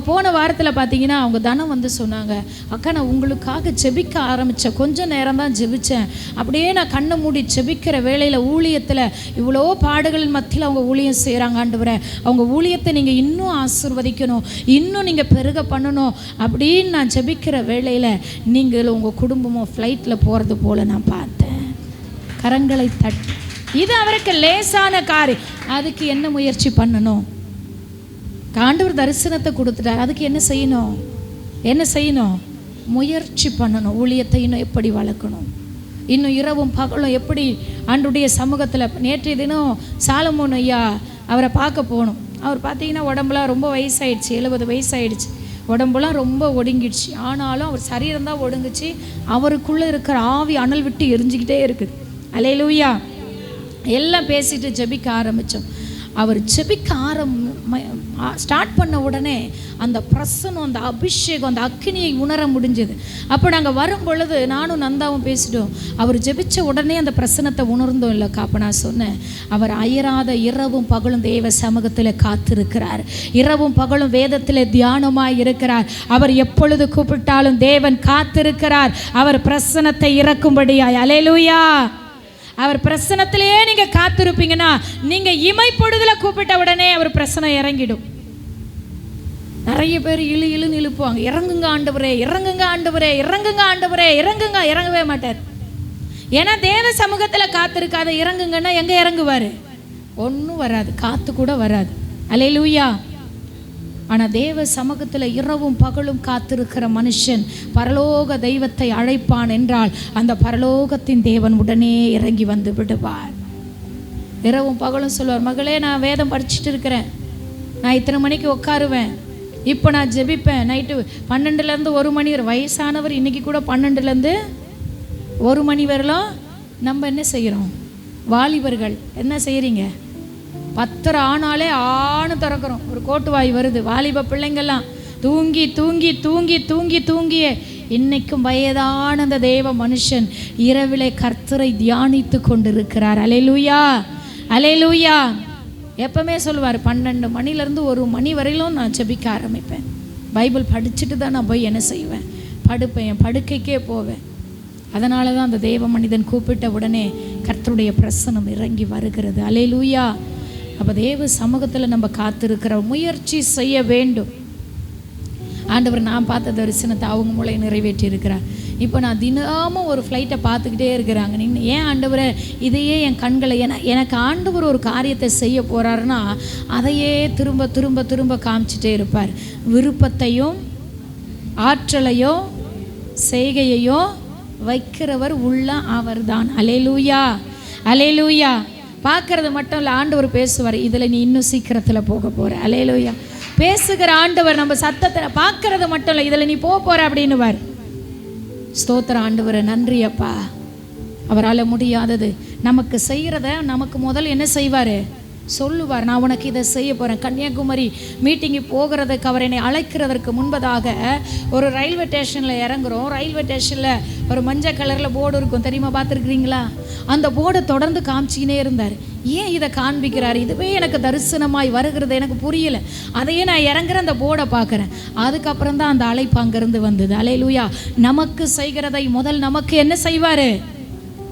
போன வாரத்தில் பார்த்தீங்கன்னா அவங்க தனம் வந்து சொன்னாங்க, அக்கா நான் உங்களுக்காக ஜெபிக்க ஆரம்பித்தேன், கொஞ்சம் நேரம் தான் ஜெபித்தேன், அப்படியே நான் கண்ணை மூடி ஜெபிக்கிற வேளையில் ஊழியத்தில் இவ்வளோ பாடுகளின் மத்தியில் அவங்க ஊழியம் செய்கிறாங்க. ஆண்டவரே அவங்க ஊழியத்தை நீங்கள் இன்னும் ஆசீர்வதிக்கணும், இன்னும் நீங்கள் பெருக பண்ணணும் அப்படின்னு நான் ஜெபிக்கிற வேளையில் நீங்கள் உங்கள் குடும்பமும் ஃப்ளைட்டில் போகிறது போல் நான் பார்த்தேன். கரங்களை தட்டி, இது அவருக்கு லேசான காரியம். அதுக்கு என்ன முயற்சி பண்ணணும்? ஆண்டவர் தரிசனத்தை கொடுத்துட்டார். அதுக்கு என்ன செய்யணும்? முயற்சி பண்ணணும். ஊழியத்தை இன்னும் எப்படி வளர்க்கணும், இன்னும் இரவும் பகலும் எப்படி ஆண்டுடைய சமூகத்தில். நேற்றைய தினம் சாலமோன் ஐயா அவரை பார்க்க போகணும். அவர் பார்த்தீங்கன்னா உடம்புலாம் ரொம்ப வயசாயிடுச்சு, 70 வயசாயிடுச்சு, உடம்புலாம் ரொம்ப ஒடுங்கிடுச்சு. ஆனாலும் அவர் சரீரம் தான் ஒடுங்குச்சு, அவருக்குள்ளே இருக்கிற ஆவி அனல் விட்டு எரிஞ்சிக்கிட்டே இருக்குது. அல்லேலூயா. எல்லாம் பேசிட்டு ஜெபிக்க ஆரம்பித்தோம். அவர் ஜெபிக்க ஸ்டார்ட் பண்ண உடனே அந்த பிரசனம், அந்த அபிஷேகம், அந்த அக்கினியை உணர முடிஞ்சது. அப்போ நாங்கள் வரும் பொழுது நானும் நந்தாவும் பேசிட்டோம். அவர் ஜெபிச்ச உடனே அந்த பிரசனத்தை உணர்ந்தோம் இல்லைக்கா. அப்போ நான் சொன்னேன், அவர் அயராத இரவும் பகலும் தேவ சமூகத்தில் காத்திருக்கிறார், இரவும் பகலும் வேதத்தில் தியானமாய் இருக்கிறார். அவர் எப்பொழுது கூப்பிட்டாலும் தேவன் காத்திருக்கிறார், அவர் பிரசனத்தை இறக்கும்படியாய். அல்லேலூயா. அவர் பிரசனத்திலேயே நீங்க காத்திருப்பீங்கன்னா, நீங்க இமைப்பொழுதுல கூப்பிட்ட உடனே அவர் பிரசனம் இறங்கிடும். நிறைய பேர் இழுன்னு இழுப்புவாங்க, இறங்குங்க ஆண்டவரே, இறங்குங்க ஆண்டவரே, இறங்குங்க ஆண்டவரே, இறங்குங்க. இறங்கவே மாட்டார். ஏன்னா தேவ சமூகத்துல காத்திருக்காத இறங்குங்கன்னா எங்க இறங்குவாரு? ஒன்றும் வராது, காத்து கூட வராது. அல்லேலூயா. ஆனால் தேவ சமூகத்தில் இரவும் பகலும் காத்திருக்கிற மனுஷன் பரலோக தெய்வத்தை அழைப்பான் என்றால் அந்த பரலோகத்தின் தேவன் உடனே இறங்கி வந்து விடுவார். இரவும் பகலும் சொல்லுவார், மகளே நான் வேதம் படிச்சுட்டு இருக்கிறேன், நான் இத்தனை மணிக்கு உட்காருவேன், இப்போ நான் ஜெபிப்பேன், நைட்டு 12லேருந்து 1 மணி வரை. வயசானவர் இன்றைக்கி கூட 12லேருந்து 1 மணி வரலாம். நம்ம என்ன செய்கிறோம்? வாலிபர்கள் என்ன செய்கிறீங்க? 10 ஆனாலே ஆணு திறக்கிறோம், ஒரு கோட்டுவாய் வருது. வாலிப பிள்ளைங்கள்லாம் தூங்கி தூங்கி தூங்கி தூங்கி தூங்கியே இன்னைக்கும் வயதான அந்த தேவ மனுஷன் இரவிலே கர்த்தரை தியானித்து கொண்டிருக்கிறார். அல்லேலூயா, அல்லேலூயா. எப்பவுமே சொல்லுவார், 12 மணிலேருந்து 1 மணி வரையிலும் நான் ஜெபிக்க ஆரம்பிப்பேன். பைபிள் படிச்சுட்டு தான் நான் போய் என்ன செய்வேன்? படுப்பேன், என் படுக்கைக்கே போவேன். அதனால தான் அந்த தேவ மனிதன் கூப்பிட்ட உடனே கர்த்தருடைய பிரசனம் இறங்கி வருகிறது. அல்லேலூயா. அப்போ தேவ சமூகத்தில் நம்ம காத்திருக்கிற முயற்சி செய்ய வேண்டும். ஆண்டவர் நான் பார்த்த தரிசனத்தை அவங்க மூளை நிறைவேற்றி இருக்கிறார். இப்போ நான் தினமும் ஒரு ஃப்ளைட்டை பார்த்துக்கிட்டே இருக்கிறாங்க. நீங்கள் ஏன் ஆண்டவரை இதையே என் கண்களை, எனக்கு ஆண்டவர் ஒரு காரியத்தை செய்ய போகிறாருன்னா அதையே திரும்ப திரும்ப திரும்ப காமிச்சிட்டே இருப்பார். விருப்பத்தையும் ஆற்றலையோ செய்கையையோ வைக்கிறவர் உள்ள அவர் தான். அல்லேலூயா, அல்லேலூயா. பார்க்கறது மட்டும் இல்லை, ஆண்டவர் பேசுவார், இதில் நீ இன்னும் சீக்கிரத்தில் போக போகிற. அல்லேலூயா. பேசுகிற ஆண்டவர் நம்ம சத்தத்தை பார்க்கறது மட்டும் இல்லை, இதில் நீ போகிற அப்படின்னுவார். ஸ்தோத்திர ஆண்டவரை, நன்றி அப்பா. அவரால் முடியாதது நமக்கு செய்கிறத நமக்கு முதல் என்ன செய்வார்? சொல்லுவார், நான் உனக்கு இதை செய்ய போகிறேன். கன்னியாகுமரி மீட்டிங்கு போகிறதுக்கு அவர் என்னை அழைக்கிறதற்கு முன்பதாக ஒரு ரயில்வே ஸ்டேஷனில் இறங்குறோம். ரயில்வே ஸ்டேஷனில் ஒரு மஞ்சள் கலரில் போர்டு இருக்கும், தெரியுமா? பார்த்துருக்குறீங்களா? அந்த போர்டை தொடர்ந்து காமிச்சிக்கினே இருந்தார். ஏன் இதை காண்பிக்கிறார்? இதுவே எனக்கு தரிசனமாய் வருகிறது, எனக்கு புரியலை. அதையே நான் இறங்குற அந்த போர்டை பார்க்குறேன். அதுக்கப்புறம் தான் அந்த அழைப்பு அங்கேருந்து வந்தது. அல்லேலூயா. நமக்கு செய்கிறதை முதல் நமக்கு என்ன செய்வார்?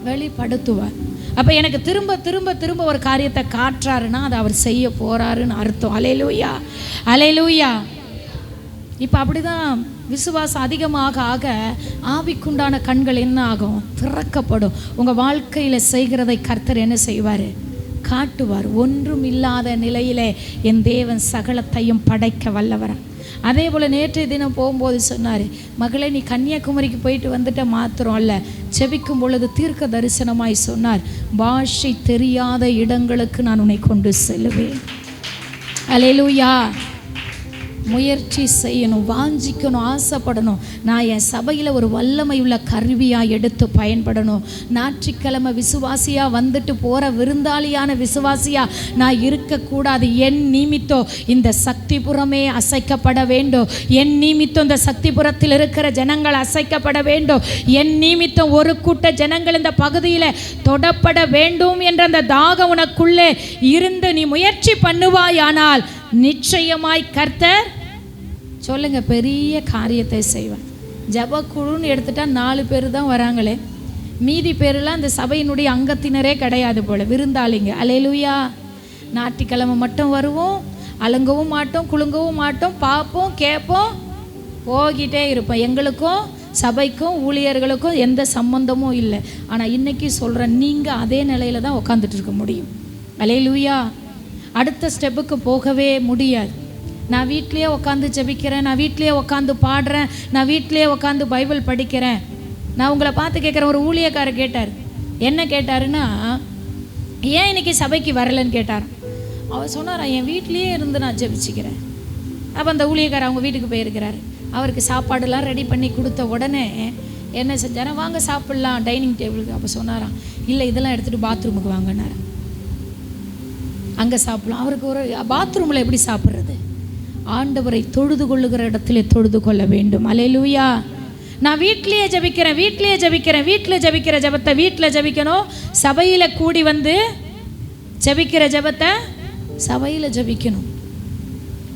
வெளிப்படுத்துவார். அப்போ எனக்கு திரும்ப திரும்ப திரும்ப ஒரு காரியத்தை காட்டுறாருன்னா அதை அவர் செய்ய போகிறாருன்னு அர்த்தம். அல்லேலூயா, அல்லேலூயா. இப்போ அப்படி தான் விசுவாசம் அதிகமாக ஆக ஆவிக்குண்டான கண்கள் என்ன ஆகும்? திறக்கப்படும். உங்கள் வாழ்க்கையில் செய்கிறதை கர்த்தர் என்ன செய்வார்? காட்டுவார். ஒன்றும் இல்லாத நிலையிலே என் தேவன் சகலத்தையும் படைக்க வல்லவர். அதே போல் நேற்றைய தினம் போகும்போது சொன்னார், மகளே நீ கன்னியாகுமரிக்கு போயிட்டு வந்துட்ட மாத்திரம் அல்ல, செபிக்கும் பொழுது தீர்க்க தரிசனமாய் சொன்னார், பாஷை தெரியாத இடங்களுக்கு நான் உன்னை கொண்டு செல்லுவேன். அல்லேலூயா. முயற்சி செய்யணும், வாஞ்சிக்கணும், ஆசைப்படணும். நான் என் சபையில் ஒரு வல்லமை உள்ள கருவியாக எடுத்து பயன்படணும். ஞாயிற்றுக்கிழமை விசுவாசியாக வந்துட்டு போகிற விருந்தாளியான விசுவாசியாக நான் இருக்கக்கூடாது. என் நிமித்தம் இந்த சக்திபுரமே அசைக்கப்பட வேண்டும். என் நிமித்தம் இந்த சக்திபுரத்தில் இருக்கிற ஜனங்கள் அசைக்கப்பட வேண்டும். என் நிமித்தம் ஒரு கூட்ட ஜனங்கள் இந்த பகுதியில் தொடப்பட வேண்டும் என்ற அந்த தாகம் உனக்குள்ளே இருந்து நீ முயற்சி பண்ணுவாயானால் நிச்சயமாய் கர்த்தர் சொல்லுங்க பெரிய காரியத்தை செய்வார். ஜபக்குழுன்னு எடுத்துட்டா 4 பேர் தான் வராங்களே, மீதி பேரெல்லாம் இந்த சபையினுடைய அங்கத்தினரே கிடையாது போல, விருந்தாளிங்க. அல்லேலூயா. ஞாயிற்றுக்கிழமை மட்டும் வருவோம், அலங்கவும் மாட்டோம், குலுங்கவும் மாட்டோம், பார்ப்போம், கேட்போம், போகிட்டே இருப்போம். எங்களுக்கும் சபைக்கும் ஊழியர்களுக்கும் எந்த சம்பந்தமும் இல்லை. ஆனால் இன்னைக்கு சொல்கிறேன், நீங்கள் அதே நிலையில் தான் உட்காந்துட்டு இருக்க முடியும். அல்லேலூயா. அடுத்த ஸ்டெப்புக்கு போகவே முடியாது. நான் வீட்லேயே உட்காந்து ஜெபிக்கிறேன், நான் வீட்லேயே உட்காந்து பாடுறேன், நான் வீட்லேயே உட்காந்து பைபிள் படிக்கிறேன். நான் உங்களை பார்த்து கேட்குறேன். ஒரு ஊழியக்காரர் கேட்டார். என்ன கேட்டாருன்னா, ஏன் இன்னைக்கு சபைக்கு வரலன்னு கேட்டார். அவர் சொன்னார், என் வீட்லேயே இருந்து நான் ஜெபிச்சுக்கிறேன். அப்போ அந்த ஊழியக்காரர் அவங்க வீட்டுக்கு போயிருக்கிறாரு. அவருக்கு சாப்பாடுலாம் ரெடி பண்ணி கொடுத்த உடனே என்ன செஞ்சாரா, வாங்க சாப்பிட்லாம் டைனிங் டேபிளுக்கு. அப்போ சொன்னாராம், இல்லை இதெல்லாம் எடுத்துகிட்டு பாத்ரூமுக்கு வாங்கினார், அங்கே சாப்பிடலாம். அவருக்கு ஒரு பாத்ரூமில் எப்படி சாப்பிட்றது? ஆண்டவரை தொழுது கொள்ளுகிற இடத்துல தொழுது கொள்ள வேண்டும். அல்லேலூயா. நான் வீட்டிலேயே ஜெபிக்கிறேன், வீட்டிலேயே ஜெபிக்கிறேன், வீட்டில் ஜெபிக்கிற ஜெபத்தை வீட்டில் ஜெபிக்கணும். சபையில் கூடி வந்து ஜெபிக்கிற ஜெபத்தை சபையில் ஜெபிக்கணும்.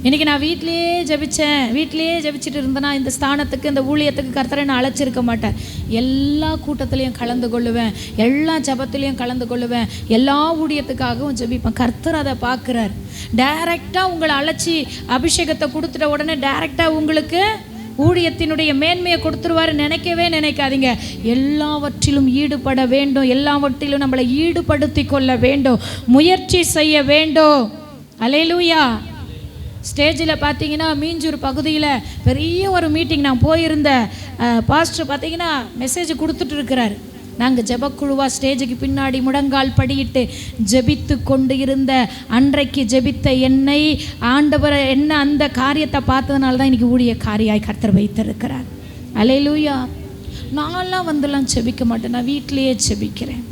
இன்றைக்கி நான் வீட்லேயே ஜெபித்தேன், வீட்லேயே ஜெபிச்சுட்டு இருந்தேன்னா இந்த ஸ்தானத்துக்கு, இந்த ஊழியத்துக்கு கர்த்தரை நான் அழைச்சிருக்க மாட்டேன். எல்லா கூட்டத்துலேயும் கலந்து கொள்ளுவேன், எல்லா ஜெபத்துலேயும் கலந்து கொள்ளுவேன், எல்லா ஊழியத்துக்காகவும் ஜெபிப்பேன். கர்த்தர் அதை பார்க்குறார். டைரெக்டாக உங்களை அழைச்சி அபிஷேகத்தை கொடுத்துட்ட உடனே டைரெக்டாக உங்களுக்கு ஊழியத்தினுடைய மேன்மையை கொடுத்துருவாரு நினைக்கவே நினைக்காதீங்க. எல்லாவற்றிலும் ஈடுபட வேண்டும், எல்லாவற்றிலும் நம்மளை ஈடுபடுத்தி கொள்ள வேண்டும், முயற்சி செய்ய வேண்டும். அல்லேலூயா. ஸ்டேஜில் பார்த்தீங்கன்னா மீஞ்சூர் பகுதியில் பெரிய ஒரு மீட்டிங் நான் போயிருந்தேன். பாஸ்டர் பார்த்தீங்கன்னா மெசேஜ் கொடுத்துட்டு இருக்கிறார். நாங்கள் ஜெபக்குழுவாக ஸ்டேஜுக்கு பின்னாடி முழங்கால் படியிட்டு ஜெபித்து கொண்டு இருந்த அன்றைக்கு ஜெபித்த என்னை ஆண்டவரை என்ன அந்த காரியத்தை பார்த்ததுனால தான் இன்றைக்கி ஊழிய காரியாய் கர்த்தர் வைத்திருக்கிறார். அல்லேலூயா. நான்லாம் வந்துலாம் ஜெபிக்க மாட்டேன், நான் வீட்டிலேயே ஜெபிக்கிறேன்.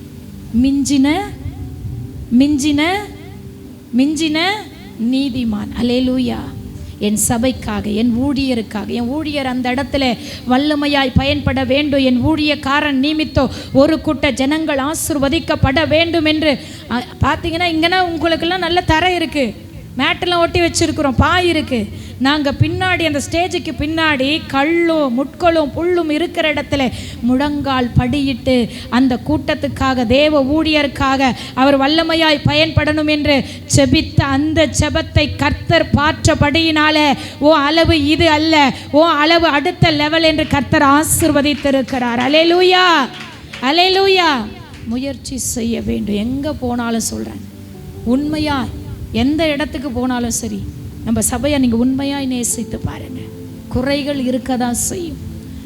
மிஞ்சின மிஞ்சின மிஞ்சின நீதிமான். அல்லேலூயா. என் சபைக்காக, என் ஊழியருக்காக, என் ஊழியர் அந்த இடத்துல வல்லமையாய் பயன்பட வேண்டும், என் ஊழியக்காரன் நிமித்தம் ஒரு கூட்ட ஜனங்கள் ஆசீர்வதிக்கப்பட வேண்டும் என்று பார்த்தீங்கன்னா, இங்கன்னா உங்களுக்கெல்லாம் நல்ல தரை இருக்குது, மேட்டெல்லாம் ஒட்டி வச்சுருக்குறோம், பாய் இருக்குது. நாங்கள் பின்னாடி அந்த ஸ்டேஜுக்கு பின்னாடி கல்லும் முட்களும் புல்லும் இருக்கிற இடத்துல முழங்கால் படியிட்டு அந்த கூட்டத்துக்காக, தேவ ஊழியருக்காக அவர் வல்லமையாய் பயன்படணும் என்று ஜெபித்த அந்த ஜெபத்தை கர்த்தர் பாற்றபடியினாலே ஓ அளவு இது அல்ல, ஓ அளவு அடுத்த லெவல் என்று கர்த்தர் ஆசீர்வதித்திருக்கிறார். அல்லேலூயா. அல்லேலூயா. முயற்சி செய்ய வேண்டும். எங்கே போனாலும் சொல்கிறேன், உண்மையா எந்த இடத்துக்கு போனாலும் சரி, நம்ம சபையை நீங்கள் உண்மையாக நேசித்து பாருங்கள். குறைகள் இருக்க தான் செய்யும்.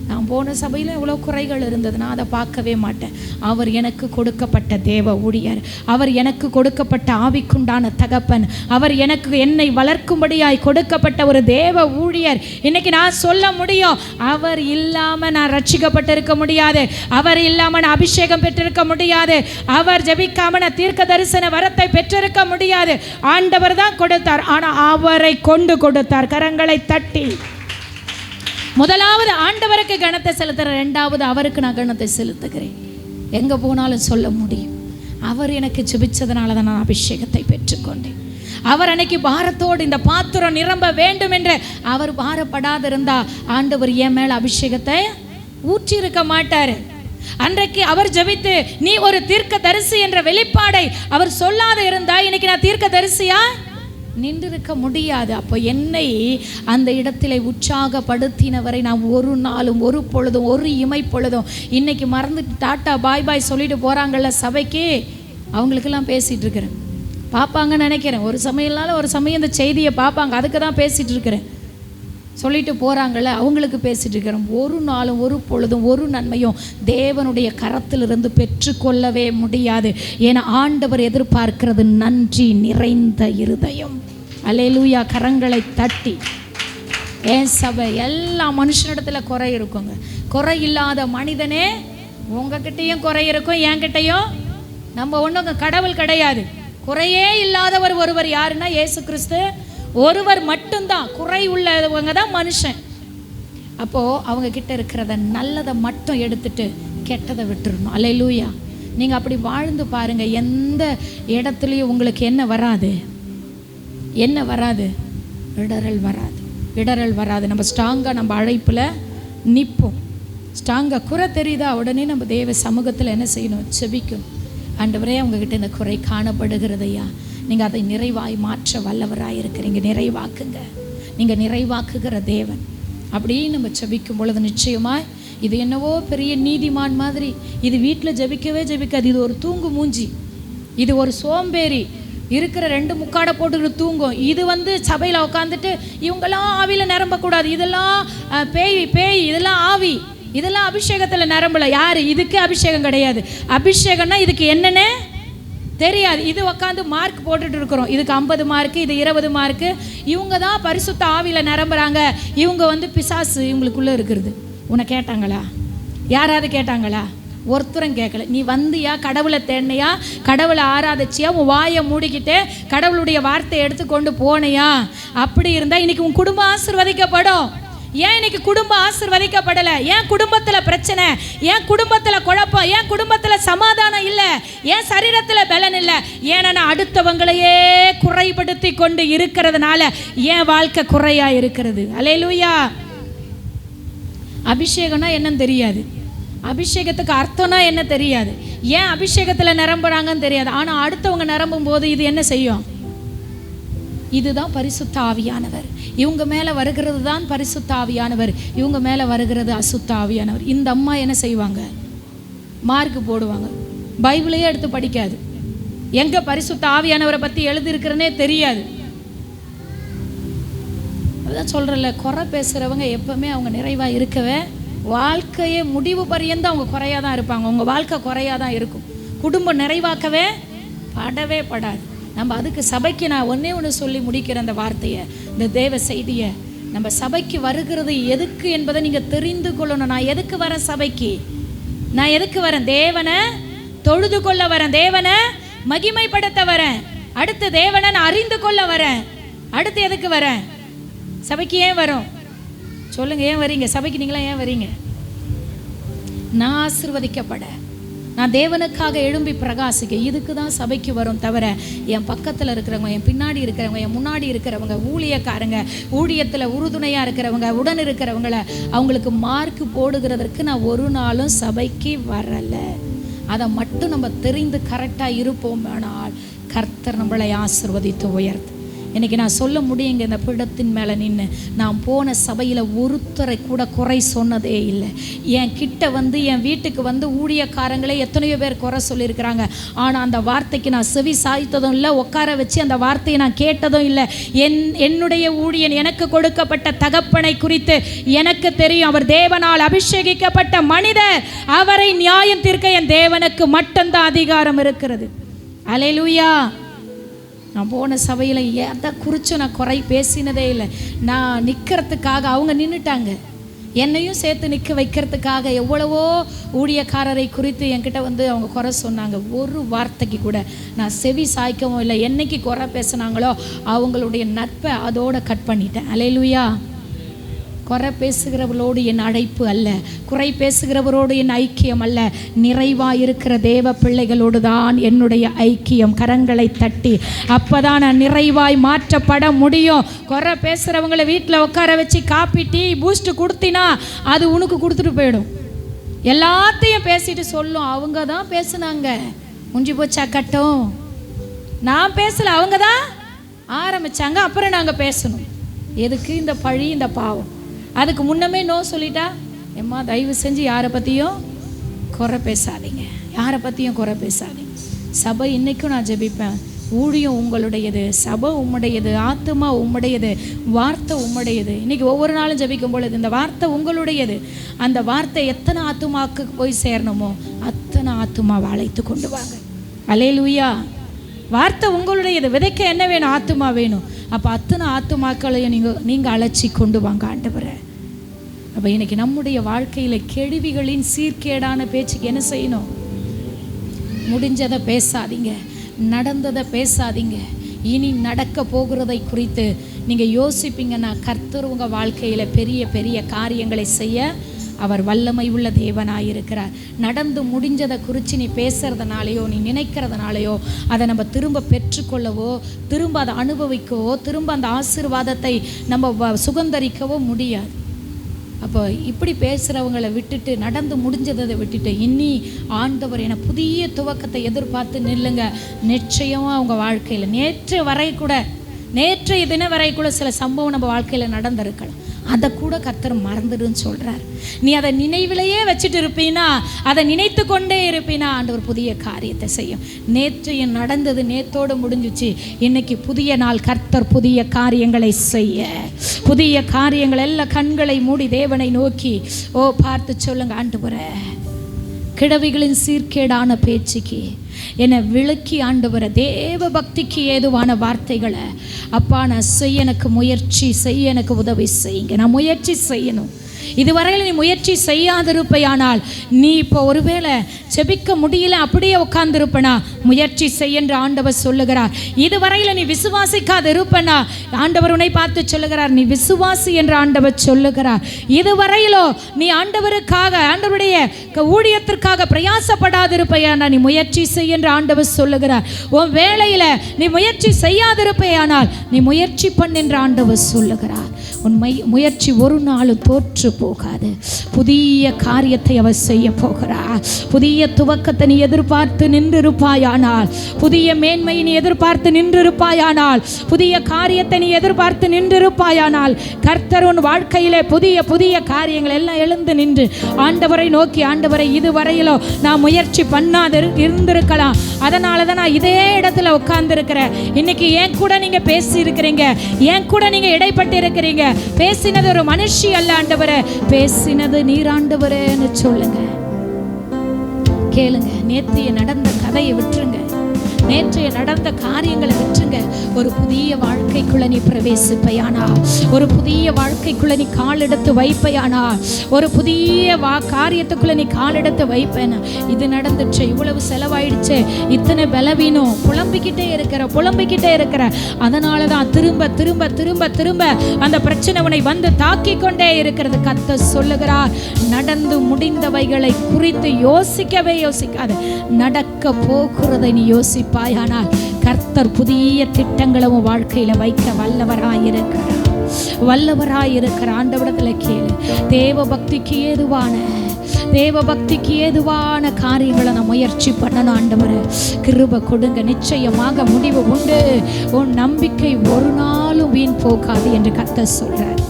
நான் போன சபையில் எவ்வளோ குறைகள் இருந்தது, நான் அதை பார்க்கவே மாட்டேன். அவர் எனக்கு கொடுக்கப்பட்ட தேவ ஊழியர், அவர் எனக்கு கொடுக்கப்பட்ட ஆவிக்குண்டான தகப்பன், அவர் எனக்கு என்னை வளர்க்கும்படியாய் கொடுக்கப்பட்ட ஒரு தேவ ஊழியர். இன்னைக்கு நான் சொல்ல முடியும், அவர் இல்லாமல் நான் ரட்சிக்கப்பட்டிருக்க முடியாது, அவர் இல்லாமல் நான் அபிஷேகம் பெற்றிருக்க முடியாது, அவர் ஜெபிக்காமல் நான் தீர்க்க தரிசன வரத்தை பெற்றிருக்க முடியாது. ஆண்டவர் தான் கொடுத்தார், ஆனால் அவரை கொண்டு கொடுத்தார். கரங்களை தட்டி முதலாவது ஆண்டவருக்கு கனத்தை செலுத்துகிறேன், ரெண்டாவது அவருக்கு நான் கனத்தை செலுத்துகிறேன். எங்கே போனாலும் சொல்ல முடியும், அவர் எனக்கு ஜெபிச்சதுனால தான் நான் அபிஷேகத்தை பெற்றுக்கொண்டேன். அவர் அன்னைக்கு பாரத்தோடு இந்த பாத்திரம் நிரம்ப வேண்டும் என்று அவர் பாரப்படாது இருந்தா ஆண்டவர் என் மேல் அபிஷேகத்தை ஊற்றி இருக்க மாட்டார். அன்றைக்கு அவர் ஜெபித்து நீ ஒரு தீர்க்க தரிசி என்ற வெளிப்பாடை அவர் சொல்லாத இருந்தா இன்னைக்கு நான் தீர்க்க தரிசியா நின்றிருக்க முடியாது. அப்போ என்னை அந்த இடத்திலே உற்சாகப்படுத்தினவரை நான் ஒரு நாளும், ஒரு பொழுதும், ஒரு இமை பொழுதும் இன்னைக்கு மறந்துட்டு டாட்டா பாய் பாய் சொல்லிட்டு போகிறாங்கல்ல சபைக்கு, அவங்களுக்கெல்லாம் பேசிகிட்டு இருக்கிறேன். பார்ப்பாங்கன்னு நினைக்கிறேன், ஒரு சமயம்னால ஒரு சமயம் இந்த செய்தியை பார்ப்பாங்க, அதுக்கு தான் பேசிகிட்டு இருக்கிறேன். சொல்லிட்டு போகிறாங்கள்ல அவங்களுக்கு பேசிகிட்டு இருக்கிறோம். ஒரு நாளும், ஒரு பொழுதும், ஒரு நன்மையும் தேவனுடைய கரத்திலிருந்து பெற்றுக்கொள்ளவே முடியாது. ஏன்னா ஆண்டவர் எதிர்பார்க்கிறது நன்றி நிறைந்த இருதயம். அல்லேலூயா. கரங்களை தட்டி என் சபை எல்லா மனுஷனிடத்துல குறை இருக்குங்க. குறை இல்லாத மனிதனே உங்ககிட்டையும் குறை இருக்கும், என்கிட்டையும். நம்ம ஒன்றும் கடவுள் கிடையாது. குறையே இல்லாதவர் ஒருவர் யாருன்னா இயேசு கிறிஸ்து ஒருவர் மட்டும்தான். குறை உள்ளவங்க தான் மனுஷன். அப்போது அவங்க கிட்ட இருக்கிறத நல்லதை மட்டும் எடுத்துட்டு கெட்டதை விட்டுறணும். அல்லேலூயா. நீங்கள் அப்படி வாழ்ந்து பாருங்கள். எந்த இடத்துலையும் உங்களுக்கு என்ன வராது, என்ன வராது, இடரல் வராது, இடரல் வராது. நம்ம ஸ்ட்ராங்காக நம்ம அழைப்பில் நிற்போம். ஸ்ட்ராங்காக குறை தெரியுதா, உடனே நம்ம தேவ சமூகத்தில் என்ன செய்யணும், செபிக்கணும். ஆண்டவரே உங்ககிட்ட இந்த குறை காணப்படுகிறதையா, நீங்கள் அதை நிறைவாய் மாற்ற வல்லவராக இருக்கிறீங்க, நிறைவாக்குங்க. நீங்கள் நிறைவாக்குகிற தேவன். அப்படின்னு நம்ம ஜெபிக்கும் பொழுது நிச்சயமாய் இது என்னவோ பெரிய நீதிமான் மாதிரி, இது வீட்டில் ஜெபிக்கவே ஜெபிக்காது. இது ஒரு தூங்கு மூஞ்சி, இது ஒரு சோம்பேறி, இருக்கிற 2 முக்காடை போட்டுக்கிட்டு தூங்கும். இது சபையில் உட்காந்துட்டு இவங்கெல்லாம் ஆவியில் நிரம்பக்கூடாது, இதெல்லாம் பேய், இதெல்லாம் ஆவி, இதெல்லாம் அபிஷேகத்தில் நிரம்பல. யார் இதுக்கு அபிஷேகம் கிடையாது. அபிஷேகம்னா இதுக்கு என்னன்னு தெரியாது. இது உட்காந்து மார்க் போட்டுட்டு இருக்கிறோம். இதுக்கு 50 மார்க்கு, இது 20 மார்க்கு. இவங்க தான் பரிசுத்த ஆவியில் நிரம்புறாங்க. இவங்க பிசாசு இவங்களுக்குள்ளே இருக்கிறது. உன்னை கேட்டாங்களா? யாராவது கேட்டாங்களா? ஒருத்தரும் கேட்கல. நீ வந்தியா, கடவுளை தேடினையா, கடவுளை ஆராதிச்சியா, உன் வாயை மூடிக்கிட்டு கடவுளுடைய வார்த்தையை எடுத்து கொண்டு போனையா? அப்படி இருந்தால் இன்னைக்கு உன் குடும்பம் ஆசீர்வதிக்கப்படும். ஏன் இன்னைக்கு குடும்பம் ஆசீர்வதிக்கப்படலை? ஏன் குடும்பத்தில் பிரச்சனை, ஏன் குடும்பத்தில் குழப்பம், ஏன் குடும்பத்தில் சமாதானம் இல்லை, ஏன் சரீரத்தில் பலன் இல்லை? ஏன்னா அடுத்தவங்களையே குறைபடுத்தி கொண்டு இருக்கிறதுனால ஏன் வாழ்க்கை குறையா இருக்கிறது. அல்லேலூயா. அபிஷேகம்னா என்னன்னு தெரியாது, அபிஷேகத்துக்கு அர்த்தம்னா என்ன தெரியாது, ஏன் அபிஷேகத்தில் நிரம்புறாங்கன்னு தெரியாது. ஆனால் அடுத்தவங்க நிரம்பும் போது இது என்ன செய்யும்? இதுதான் பரிசுத்த ஆவியானவர். இவங்க மேலே வருகிறது தான் பரிசுத்த ஆவியானவர், இவங்க மேலே வருகிறது அசுத்த ஆவியானவர். இந்த அம்மா என்ன செய்வாங்க? மார்க்கு போடுவாங்க. பைபிளையே எடுத்து படிக்காது. எங்கே பரிசுத்த ஆவியானவரை பற்றி எழுதியிருக்கிறனே தெரியாது. அதான் சொல்கிறல, குறை பேசுகிறவங்க எப்பவுமே அவங்க நிறைவாக இருக்கவே, வாழ்க்கையே முடிவு பரியந்த அவங்க குறையாக தான் இருப்பாங்க. உங்கள் வாழ்க்கை குறையாக தான் இருக்கும். குடும்பம் நிறைவாக்கவே படவே படாது. நம்ம அதுக்கு சபைக்கு நான் ஒன்று சொல்லி முடிக்கிற அந்த வார்த்தையை, இந்த தேவ செய்தியை, நம்ம சபைக்கு வருகிறது எதுக்கு என்பதை நீங்கள் தெரிந்து கொள்ளணும். நான் எதுக்கு வரேன் சபைக்கு? நான் எதுக்கு வரேன்? தேவனை தொழுது கொள்ள வரேன், தேவனை மகிமைப்படுத்த வரேன், அடுத்து தேவனை நான் அறிந்து கொள்ள வரேன். அடுத்து எதுக்கு வரேன்? சபைக்கு ஏன் வரோம் சொல்லுங்க? ஏன் வரீங்க சபைக்கு? நீங்களாம் ஏன் வரீங்க? நான் ஆசீர்வதிக்கப்பட, நான் தேவனுக்காக எழும்பி பிரகாசிக்க, இதுக்கு தான் சபைக்கு வரும். தவிர என் பக்கத்தில் இருக்கிறவங்க, என் பின்னாடி இருக்கிறவங்க, என் முன்னாடி இருக்கிறவங்க, ஊழியக்காரங்க, ஊழியத்தில் உறுதுணையாக இருக்கிறவங்க, உடன் இருக்கிறவங்கள அவங்களுக்கு மார்க் போடுகிறதற்கு நான் ஒரு நாளும் சபைக்கு வரலை. அதை மட்டும் நம்ம தெரிந்து கரெக்டாக இருப்போம். ஆனால் கர்த்தர் நம்மளை ஆசீர்வதித்து உயர்த்து. இன்றைக்கி நான் சொல்ல முடியுங்க, இந்த பீடத்தின் மேலே நின்று நான் போன சபையில் ஒருத்தரை கூட குறை சொன்னதே இல்லை. என் கிட்ட என் வீட்டுக்கு ஊழியக்காரங்களே எத்தனையோ பேர் குறை சொல்லியிருக்கிறாங்க. ஆனால் அந்த வார்த்தைக்கு நான் செவி சாய்த்ததும் இல்லை, உட்கார வச்சு அந்த வார்த்தையை நான் கேட்டதும் இல்லை. என்னுடைய ஊழியன், எனக்கு கொடுக்கப்பட்ட தகப்பனை குறித்து எனக்கு தெரியும். அவர் தேவனால் அபிஷேகிக்கப்பட்ட மனிதர். அவரை நியாயம் தீர்க்க என் தேவனுக்கு மட்டும்தான் அதிகாரம் இருக்கிறது. அல்லேலூயா. நான் போன சபையில் எதை குறித்து நான் குறை பேசினதே இல்லை. நான் நிற்கிறதுக்காக அவங்க நின்றுட்டாங்க, என்னையும் சேர்த்து நிற்க வைக்கிறதுக்காக எவ்வளவோ ஊழியக்காரரை குறித்து என்கிட்ட அவங்க குறை சொன்னாங்க. ஒரு வார்த்தைக்கு கூட நான் செவி சாய்க்கவும் இல்லை. என்னைக்கு குறை பேசுனாங்களோ அவங்களுடைய நட்பை அதோடு கட் பண்ணிட்டேன். அல்லேலூயா. குறை பேசுகிறவர்களோடு என் அழைப்பு அல்ல, குறை பேசுகிறவரோடு என் ஐக்கியம் அல்ல. நிறைவாக இருக்கிற தேவ பிள்ளைகளோடு தான் என்னுடைய ஐக்கியம். கரங்களை தட்டி அப்போதான் நான் நிறைவாய் மாற்றப்பட முடியும். குறை பேசுகிறவங்களை வீட்டில் உட்கார வச்சு காப்பி, டீ, பூஸ்ட்டு கொடுத்தினா அது உனக்கு கொடுத்துட்டு போயிடும். எல்லாத்தையும் பேசிட்டு சொல்லும், அவங்க தான் பேசுனாங்க, முடிஞ்சு போச்சா கட்டும். நான் பேசலை, அவங்க தான் ஆரம்பித்தாங்க, அப்புறம் நாங்கள் பேசணும். எதுக்கு இந்த பழி, இந்த பாவம்? அதுக்கு முன்னமே நோ சொல்லிட்டா, எம்மா தயவு செஞ்சு யாரை பற்றியும் குறை பேசாதீங்க, யாரை பற்றியும் குறை பேசாதீங்க. சபை இன்றைக்கும் நான் ஜெபிப்பேன், ஊழியம் உங்களுடையது, சபை உம்முடையது, ஆத்துமா உம்முடையது, வார்த்தை உம்முடையது. இன்றைக்கி ஒவ்வொரு நாளும் ஜெபிக்கும் பொழுது இந்த வார்த்தை உங்களுடையது. அந்த வார்த்தை எத்தனை ஆத்துமாக்கு போய் சேரணுமோ அத்தனை ஆத்துமாவை அழைத்து கொண்டு வாங்க. அல்லேலூயா. வார்த்தை உங்களுடையது. விதைக்க என்ன வேணும்? ஆத்துமா வேணும். அப்போ அத்தனை ஆத்துமாக்களையும் நீங்கள் அழைச்சி கொண்டு வாங்க ஆண்டவரே. அப்போ இன்னைக்கு நம்முடைய வாழ்க்கையில் கேள்விகளின் சீர்கேடான பேச்சுக்கு என்ன செய்யணும்? முடிஞ்சதை பேசாதீங்க, நடந்ததை பேசாதீங்க. இனி நடக்க போகிறதை குறித்து நீங்கள் யோசிப்பீங்கன்னா கர்த்தர் உங்கள் வாழ்க்கையில் பெரிய பெரிய காரியங்களை செய்ய அவர் வல்லமை உள்ள தேவனாயிருக்கிறார். நடந்து முடிஞ்சதை குறித்து நீ பேசுறதுனாலையோ நீ நினைக்கிறதுனாலையோ அதை நம்ம திரும்ப பெற்றுக்கொள்ளவோ திரும்ப அதை அனுபவிக்கவோ திரும்ப அந்த ஆசீர்வாதத்தை நம்ம சுகந்தரிக்கவோ முடியாது. அப்போ இப்படி பேசுகிறவங்களை விட்டுட்டு நடந்து முடிஞ்சதை விட்டுட்டு இனி ஆண்டவர் என புதிய துவக்கத்தை எதிர்பார்த்து நில்லுங்க. நிச்சயமாக அவங்க வாழ்க்கையில் நேற்றைய தினம் வரை கூட சில சம்பவம் நம்ம வாழ்க்கையில் நடந்திருக்கலாம். அதை கூட கர்த்தர் மறந்துடுன்னு சொல்கிறார். நீ அதை நினைவிலேயே வச்சுட்டு இருப்பீனா, அதை நினைத்து கொண்டே இருப்பீனா ஆண்டவர் புதிய காரியத்தை செய்யும். நேற்றைய நடந்தது நேத்தோடு முடிஞ்சிச்சு. இன்னைக்கு புதிய நாள், கர்த்தர் புதிய காரியங்களை செய்ய, புதிய காரியங்கள் எல்லாம் கண்களை மூடி தேவனை நோக்கி பார்த்து சொல்லுங்க, ஆண்டவரே கிழவிகளின் சீர்கேடான பேச்சுக்கு என்னை விளக்கி ஆண்டவரை தேவ பக்திக்கு ஏதுவான வார்த்தைகளை அப்பா நான் செய்ய எனக்கு முயற்சி செய்ய எனக்கு உதவி செய்யுங்க. நான் முயற்சி செய்யணும். இதுவரையில் நீ முயற்சி செய்யாதிருப்பையானால் நீ இப்போ ஒருவேளை செபிக்க முடியல அப்படியே உட்கார்ந்துருப்பனா முயற்சி செய்யன்ற ஆண்டவர் சொல்லுகிறார். இதுவரையில் நீ விசுவாசிக்காது இருப்பனா ஆண்டவர் உன்னை பார்த்து சொல்லுகிறார், நீ விசுவாசி என்று ஆண்டவர் சொல்லுகிறார். இதுவரையிலோ நீ ஆண்டவருக்காக ஆண்டவருடைய ஊழியத்திற்காக பிரயாசப்படாதிருப்பையானா நீ முயற்சி செய்யன்ற ஆண்டவர் சொல்லுகிறார். உன் வேளையில் நீ முயற்சி செய்யாதிருப்பையானால் நீ முயற்சி பண்ணென்ற ஆண்டவர் சொல்லுகிறார். உன் முயற்சி ஒரு நாளும் தோற்று போகாது. புதிய காரியத்தை அவர் செய்ய போகிறார். புதிய துவக்கத்தை நீ எதிர்பார்த்து நின்றிருப்பாயானால், புதிய மேன்மையை நீ எதிர்பார்த்து நின்றிருப்பாயானால், புதிய காரியத்தை நீ எதிர்பார்த்து நின்றிருப்பாயானால் கர்த்தர் உன் வாழ்க்கையிலே புதிய புதிய காரியங்கள் எல்லாம் எழுந்து நின்று ஆண்டவரை நோக்கி, ஆண்டவரை இதுவரையிலோ நான் முயற்சி பண்ணாது இருந்திருக்கலாம், அதனால தான் நான் இதே இடத்துல உட்கார்ந்துருக்கிறேன். இன்னைக்கு ஏன் கூட நீங்க பேசி இருக்கிறீங்க, ஏன் கூட நீங்க இடைப்பட்டு இருக்கிறீங்க. பேசினது ஒரு மனுஷி அல்ல ஆண்டவரே, பேசினது நீர் ஆண்டவரேன்னு சொல்லுங்க. கேளுங்க. நேற்றைய நடந்த கதையை விட்டுருங்க, நேற்றைய நடந்த காரியங்களை விட்டுருங்க. ஒரு புதிய வாழ்க்கைக்குள்ள நீ பிரவேசிப்பையானா, ஒரு புதிய வாழ்க்கைக்குள்ள நீ கால் எடுத்து வைப்பையானா, ஒரு புதிய காரியத்துக்குள்ள நீ கால் எடுத்து வைப்பேனா. இது நடந்துச்சு, இவ்வளவு செலவாயிடுச்சு, இத்தனை பலவீனம், புலம்பிக்கிட்டே இருக்கிற அதனால தான் திரும்ப திரும்ப திரும்ப திரும்ப அந்த பிரச்சனை உன்னை வந்து தாக்கி கொண்டே இருக்கிறது. கர்த்தர் சொல்லுகிறார், நடந்து முடிந்தவைகளை குறித்து யோசிக்காது, நடக்க போகிறதை நீ யோசிப்பாயானால் கர்த்தர் புதிய திட்டங்களை உன் வாழ்க்கையில வைக்க வல்லவராயிருக்கிற ஆண்டவரிடத்துல கேளு. தேவ பக்திக்கு ஏதுவான காரியங்களை நான் முயற்சி பண்ணணும். ஆண்டவரே கிருபை கொடுங்க. நிச்சயமாக முடிவு உண்டு. உன் நம்பிக்கை ஒரு நாளும் வீண் போகாது என்று கர்த்தர் சொல்றார்.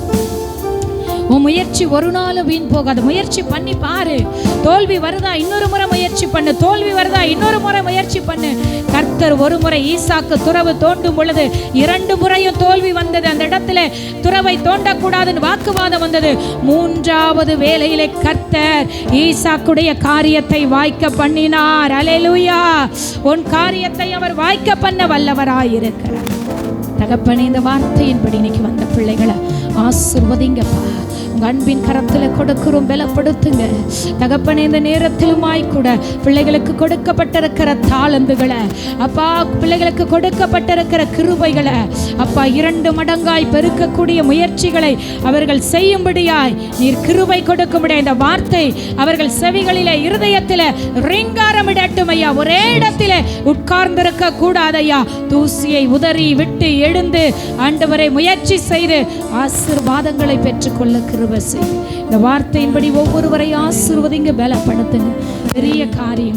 உன் முயற்சி ஒரு நாளும் வீண் போகாது. முயற்சி பண்ணி பாரு. தோல்வி வருதா இன்னொரு முறை முயற்சி பண்ணு, தோல்வி வருதா இன்னொரு முறை முயற்சி பண்ணு. கர்த்தர் ஒரு முறை ஈசாக்கு துறவு தோண்டும் பொழுது 2 முறையும் தோல்வி வந்தது. அந்த இடத்துல துறவை தோண்டக்கூடாதுன்னு வாக்குவாதம் வந்தது. 3வது வேளையிலே கர்த்தர் ஈசாக்குடைய காரியத்தை வாய்க்க பண்ணினார். அல்லேலூயா. உன் காரியத்தை அவர் வாய்க்க பண்ண வல்லவராயிருக்கிறார். தகப்பனே, இந்த வார்த்தையின்படி இன்னைக்கு வந்த பிள்ளைகளை ஆசீர்வதிங்கப்பா. உங்க அன்பின் கரத்துல கொடுக்கிறோம், பலப்படுத்துங்க தகப்பனே. இந்த நேரத்திலுமாய் கூட பிள்ளைகளுக்கு கொடுக்கப்பட்டிருக்கிற தாளந்துகளை அப்பா, பிள்ளைகளுக்கு கொடுக்கப்பட்டிருக்கிற கிருபைகளை அப்பா 2 மடங்காய் பெருக்கக்கூடிய முயற்சிகளை அவர்கள் செய்யும்படியாய் நீர் கிருபை கொடுக்கும்படியாய் இந்த வார்த்தை அவர்கள் செவிகளிலே இருதயத்திலே ரிங்காரமிடட்டும் ஐயா. ஒரே இடத்திலே உட்கார்ந்திருக்க கூடாதையா. தூசியை உதறி விட்டு எழுந்து ஆண்டவரை முயற்சி செய்து ஆசீர்வாதங்களை பெற்றுக்கொள்ள கிருபை செய்யுங்க. இந்த வார்த்தையின்படி ஒவ்வொருவரை ஆசீர்வதிங்க, பலப்படுத்துங்க. பெரிய காரியம்